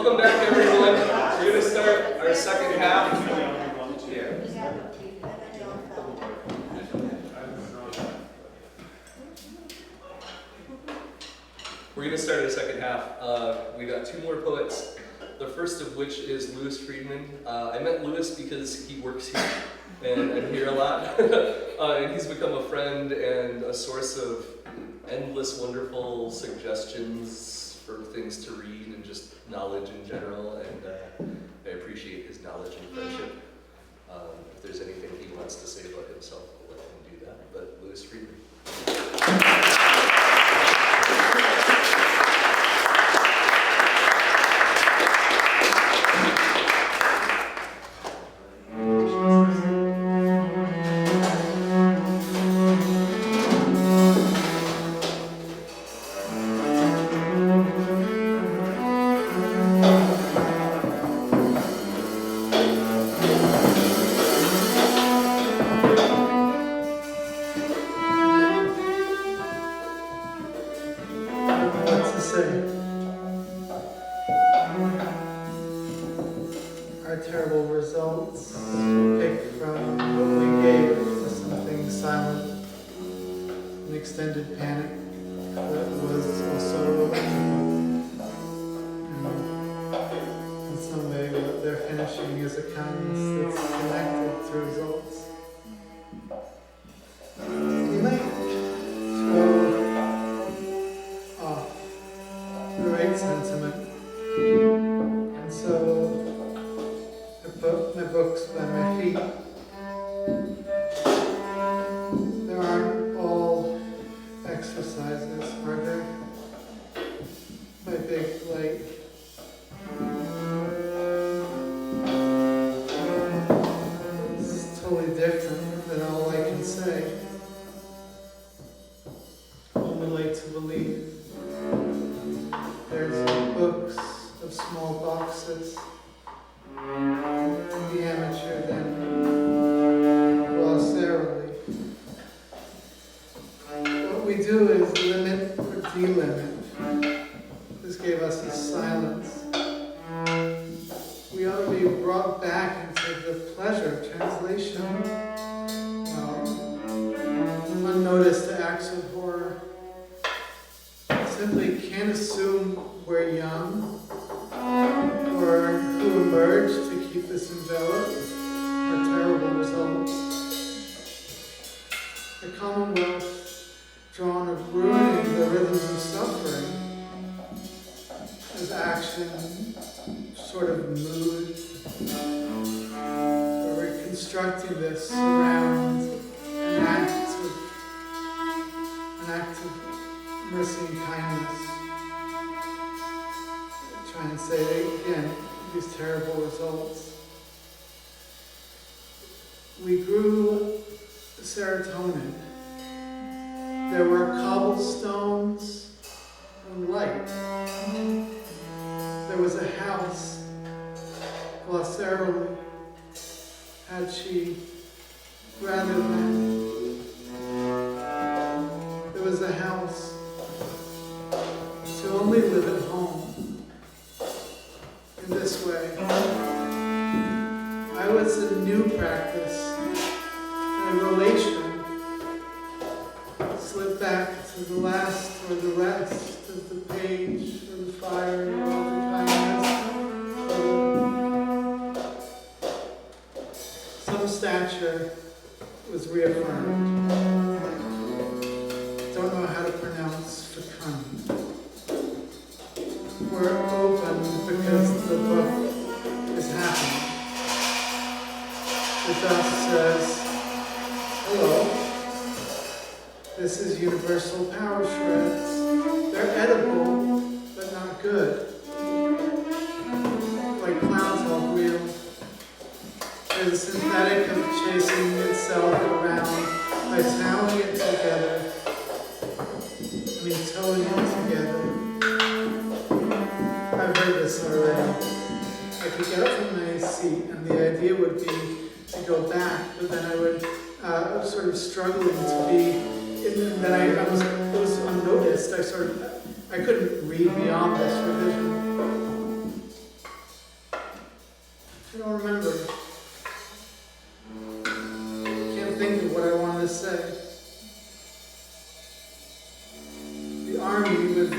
Welcome back, everyone. We're going to start our second half. Yeah. We're going to start our second half. We got two more poets. The first of which is Freedman. I met Louis because he works here, and I'm here a lot. And he's become a friend and a source of endless wonderful suggestions for things to read and just knowledge in general, and I appreciate his knowledge and friendship. If there's anything he wants to say about himself, I'll let him do that. But Louis Freedman.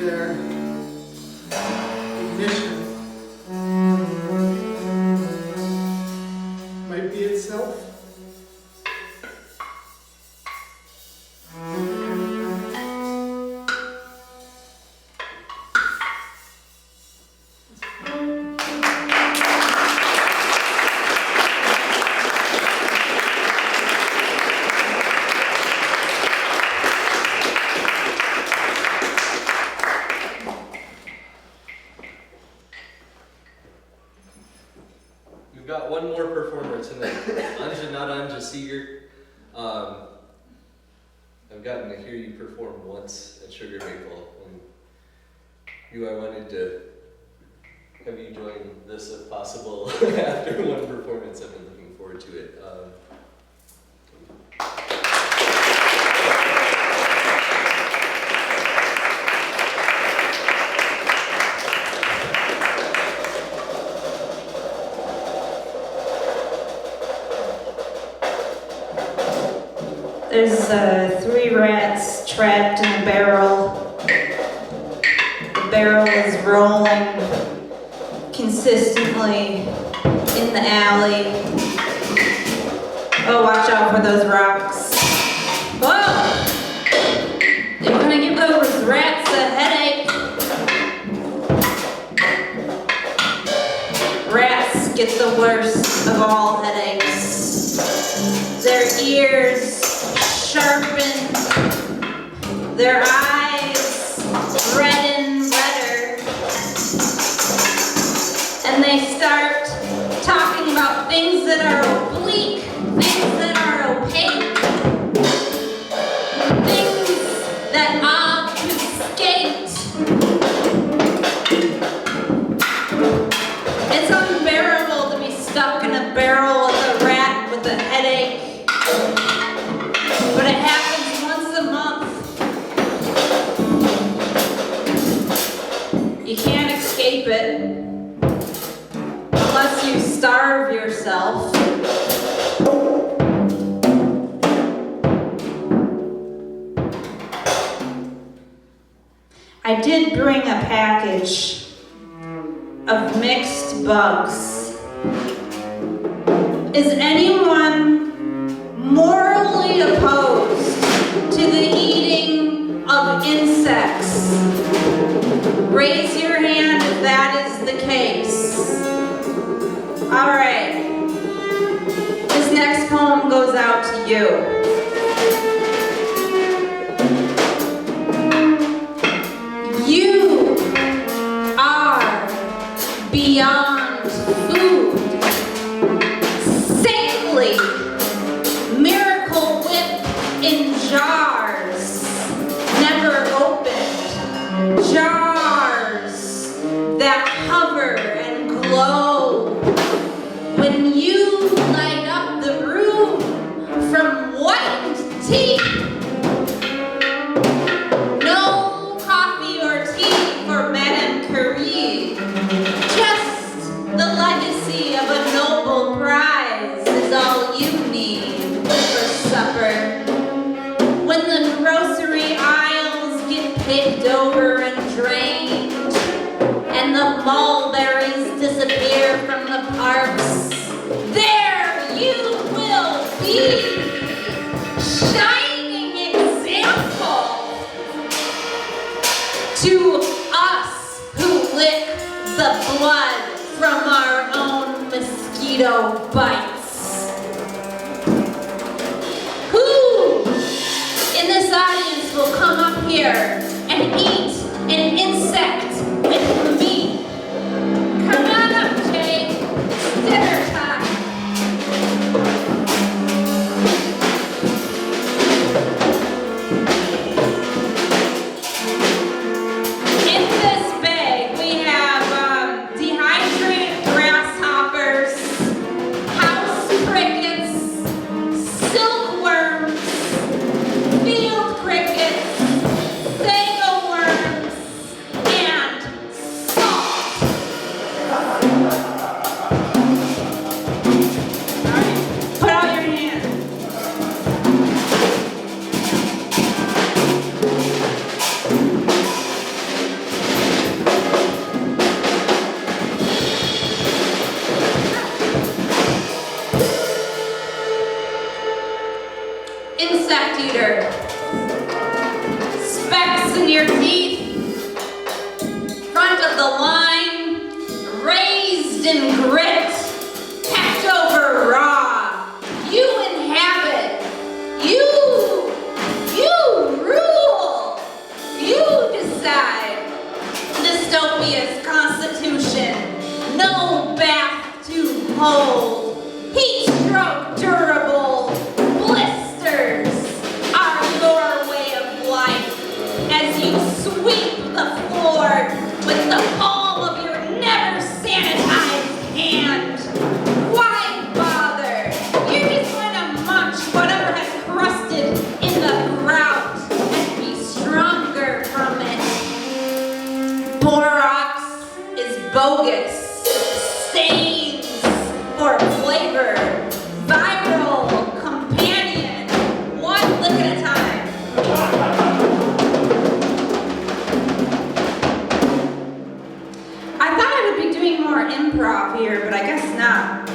their ignition might be itself. We've got one more performer tonight. Anja, not Anja Seeger. I've gotten to hear you perform once at Sugar Maple, and I wanted to have you join this if possible after one performance. I've been looking forward to it. There's 3 rats trapped in a barrel. The barrel is rolling consistently in the alley. Oh, watch out for those rocks. Whoa! They're gonna give those rats a headache. Rats get the worst of all headaches. Their ears sharpen, their eyes redden redder, and they start talking about things that are oblique, things that are opaque, things that obfuscate. It's unbearable to be stuck in a barrel with a rat with a headache. But it happens once a month. You can't escape it unless you starve yourself. I did bring a package of mixed bugs. Is anyone morally opposed to the eating of insects? Raise your hand if that is the case. All right. This next poem goes out to you. You are beyond food. Saintly Miracle Whip in jars, never opened. Jars that hover and glow when you light up the room from white tea. No coffee or tea for Madame Curie. Just the legacy of a Nobel Prize is all you need for supper. When the grocery aisles get picked over and drained, and the mulberries disappear from the parks, there you will be, shining example to us who lick the blood from our own mosquito bites. Who in this audience will come up here and eat an insect with me? Come on up, Jay. It's dinner time. In this bag, we have dehydrated grasshoppers, house crickets, silkworms, field crickets, obvious constitution. No bath too cold. Heat stroke durable. Blisters are your way of life as you sweep the floor with the palm of your never sanitized hand. Why bother? You're just going to munch whatever has crusted in the grout and be stronger from it. Borax is bogus. Stains for flavor. Viral companion. One lick at a time. I thought I would be doing more improv here, but I guess not.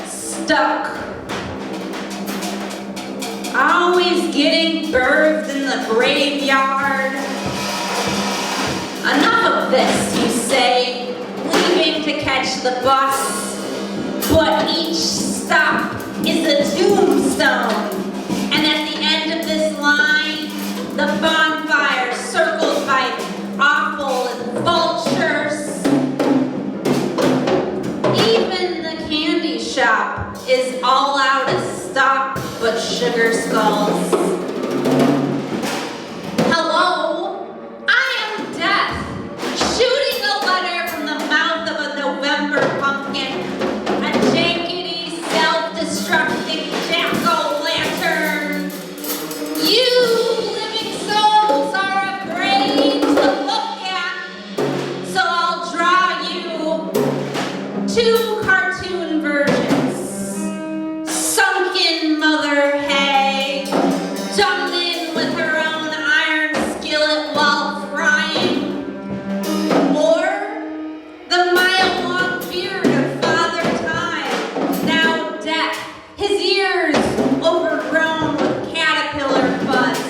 Stuck. Always getting birthed in the graveyard. Enough of this, you say, leaving to catch the bus. But each stop is a tombstone. And at the end of this line, the bonfire circled by offal and vultures. Even the candy shop is all out of stock but sugar skulls. Hello, I am Death, shooting a letter from the mouth of a November pumpkin, a jankety, self-destructing jack-o'-lantern. You living souls are afraid to look at, so I'll draw you two cartoon versions. Sunken Mother Hay, done in with her own iron skillet while frying. Or the mile-long beard of Father Time, now death, his ears overgrown with caterpillar fuzz,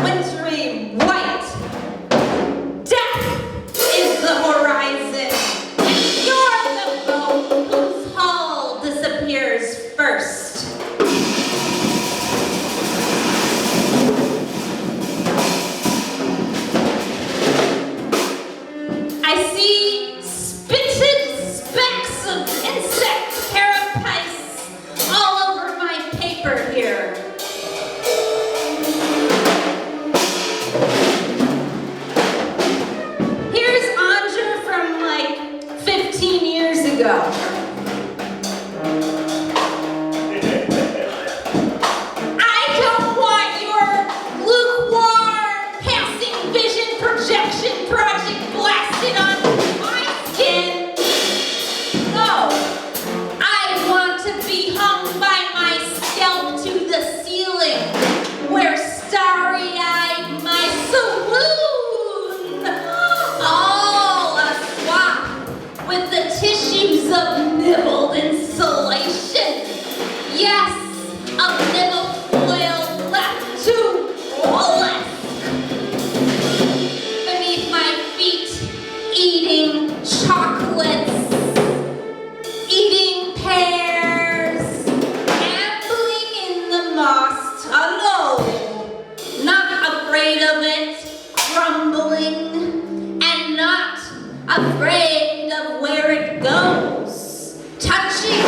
wintry white. Death is the horizon, and you're the boat whose hull disappears first. I see spitted specks of insect carapace all over my paper here. Here's Anja from like 15 years ago. I don't want your lukewarm passing vision projection project blasted on my skin. No, I want to be hung by my scalp to the ceiling, where starry-eyed my saloon, all aswap with the tissues of nibbled insulation. Yes, of nibbled foil left to mollusk. Beneath my feet, eating chocolates, eating pears, ambling in the moss tunnel, not afraid of it crumbling, and not afraid of where it goes, touching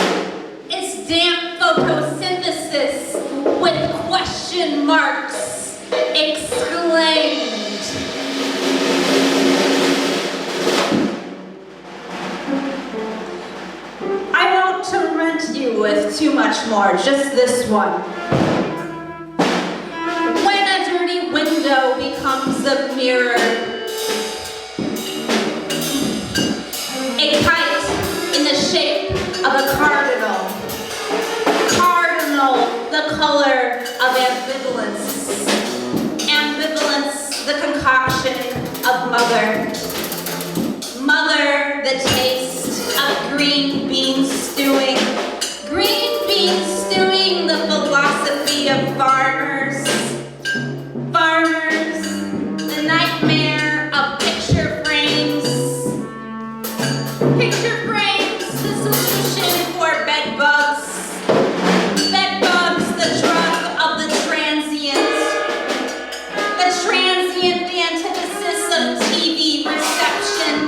its damp photosynthesis with question marks exclaimed. I won't torment you with too much more, just this one. When a dirty window becomes a mirror, a kite in the shape of a cardinal. Cardinal, the color of ambivalence. Ambivalence, the concoction of mother. Mother, the taste of green bean stewing. Green bean stewing, the philosophy of farmers. Farmers, the nightmare of picture frames. Picture frames, the solution for bed bugs. Bed bugs, the drug of the transient. The transient, the antithesis of TV reception.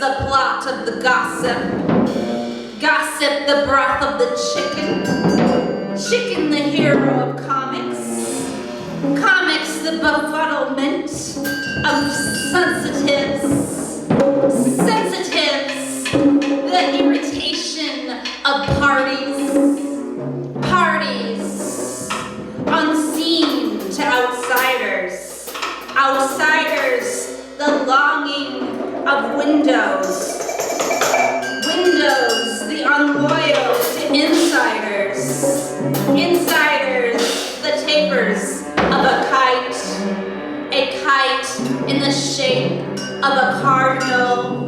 the plot of the gossip. Gossip, the broth of the chicken. Chicken, the hero of comics. Comics, the befuddlement of sensitives. Sensitives, the irritation of parties. Parties, unseen to outsiders. Outsiders, the longing of windows. Windows, the unloyal to insiders. Insiders, the tapers of a kite. A kite in the shape of a cardinal.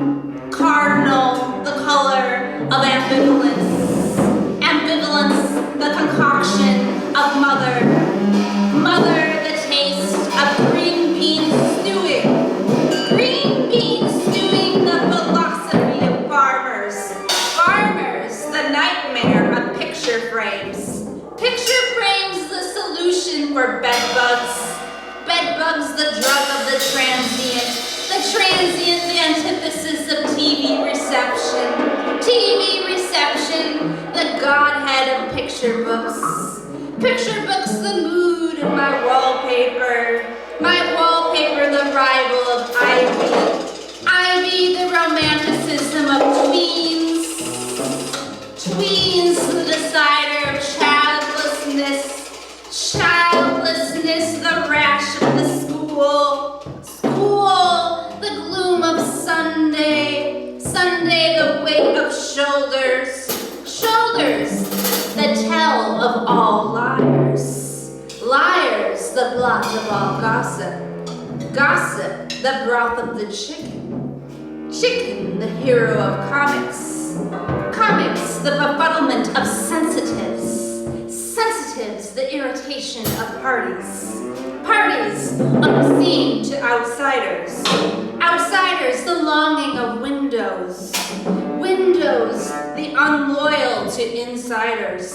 Cardinal, the color of ambivalence. Ambivalence, the concoction of mother. Mother, the taste of green bean stewing. Green bean stewing, the philosophy of farmers. Farmers, the nightmare of picture frames. Picture frames, the solution for bedbugs. Bedbugs, the drug of the transient. The transient, the antithesis of TV reception. TV reception, the godhead of picture books. Picture books, the mood of my wallpaper. My wallpaper, the rival of Ivy. Ivy, the romanticism of tweens. Tweens, the decider of childlessness. Childlessness, the rash of the school. School, the gloom of Sunday. Sunday, the weight of shoulders. Shoulders, the tell of all liars. Liars, the blot of all gossip. Gossip, the broth of the chicken. Chicken, the hero of comics. Comics, the befuddlement of sensitives. Sensitives, the irritation of parties. Parties, unseen to outsiders. Outsiders, the longing of windows. Windows, the unloyal to insiders.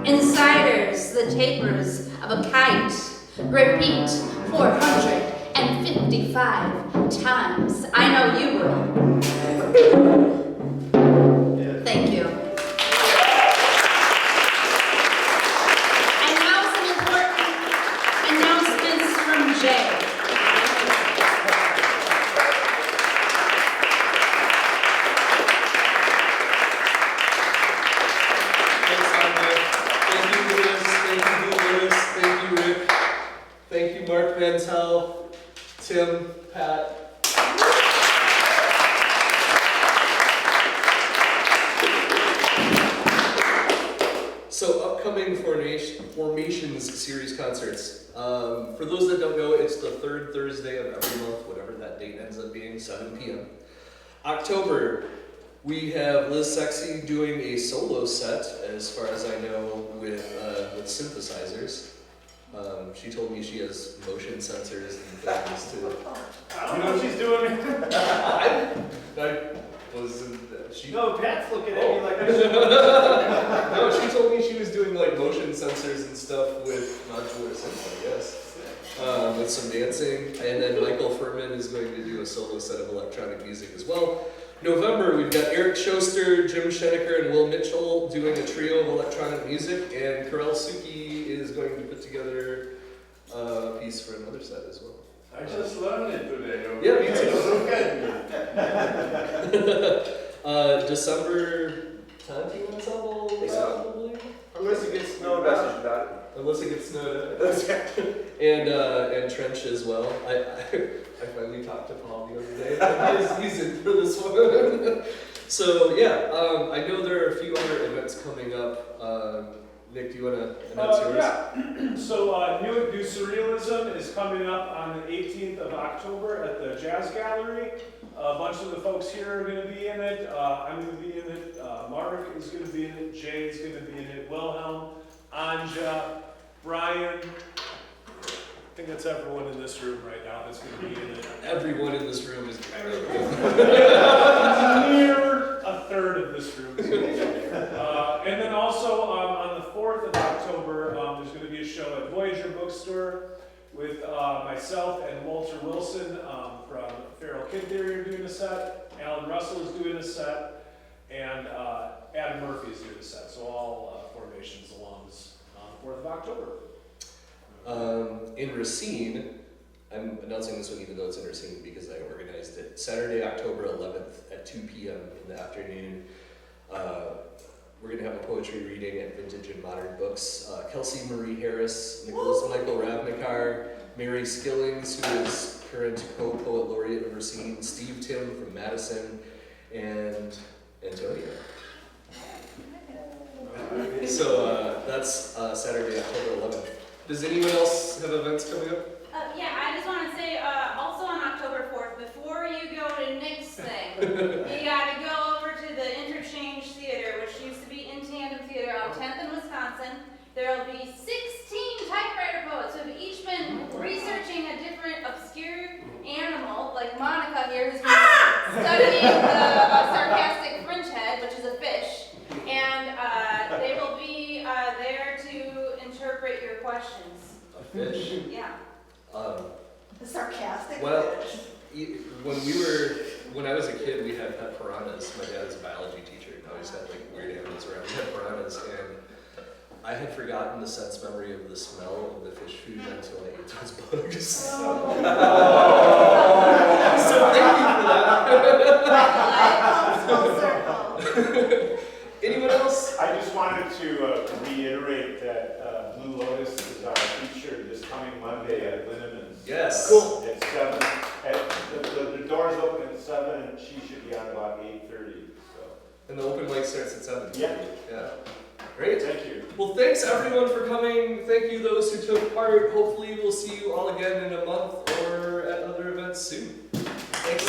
Insiders, the tapers of a kite. Repeat 455 times. I know you will. Thank you. And now some important announcements from Jay. Thanks, Anja. Thank you, Lotus. Thank you, Lotus. Thank you, Rick. Thank you, Mark Mantel, Tim, Pat. So, upcoming Formations series concerts. For those that don't know, it's the third Thursday of every month, whatever that date ends up being, 7 p.m. October, we have Liz Sexy doing a solo set, as far as I know, with synthesizers. She told me she has motion sensors and things too. I don't know what she's doing. No, Pat's looking at me like this. No, she told me she was doing like motion sensors and stuff with modular synth, I guess. With some dancing. And then Michael Freedman is going to do a solo set of electronic music as well. November, we've got Eric Schoster, Jim Schenecker, and Will Mitchell doing a trio of electronic music, and Karel Suki is going to put together a piece for another set as well. I just learned it today. Yeah, me too. Okay. December 10th ensemble, probably? Unless it gets snowed out. Unless it gets snowed out. And Trench as well. I finally talked to Paul the other day. He's in for this one. So yeah, I know there are a few other events coming up. Nick, do you want to announce yours? Yeah. So New Surrealism is coming up on the 18th of October at the Jazz Gallery. A bunch of the folks here are going to be in it. I'm going to be in it. Mark is going to be in it. Jay is going to be in it. Wilhelm, Anja, Brian. I think that's everyone in this room right now that's going to be in it. Everyone in this room is Near a third of this room is going to be there. And then also on the 4th of October, there's going to be a show at Voyager Bookstore with myself and Walter Wilson from Feral Kid Theory are doing a set. Alex Alan Russell is doing a set, and Adam Murphy is doing a set. So all Formations alums on the 4th of October. In Racine, I'm announcing this one even though it's in Racine because I organized it. Saturday, October 11th at 2 p.m. in the afternoon. We're going to have a poetry reading at Vintage and Modern Books. Kelsey Marie Harris, Nicholas Michael Ravnikar, Mary Skillings, who is current co-poet laureate of Racine, Steve Tim from Madison, and Antonio. So that's Saturday, October 11th. Does anyone else have events coming up? Yeah, I just want to say, also on October 4th, before you go to Nick's thing, you got to go over to the Interchange Theater, which used to be In Tandem Theater on 10th in Wisconsin. There will be 16 typewriter poets who have each been researching a different obscure animal, like Monica here, who's been studying the sarcastic fringe head, which is a fish. And they will be there to interpret your questions. A fish? Yeah. The sarcastic Well, fish. when I was a kid, we had pet piranhas. My dad was a biology teacher and always had like weird animals around. We had piranhas, and I had forgotten the sense memory of the smell of the fish food until I ate those bugs. So thank you for that. Anyone else? I just wanted to reiterate that Blue Lotus is our feature this coming Monday at Linneman's. Yes. Cool. At 7. The doors open at 7 and she should be on about 8:30. So. And the open mic starts at 7. Yeah. Yeah. Great. Thank you. Well, thanks everyone for coming. Thank you those who took part. Hopefully we'll see you all again in a month or at other events soon. Thanks.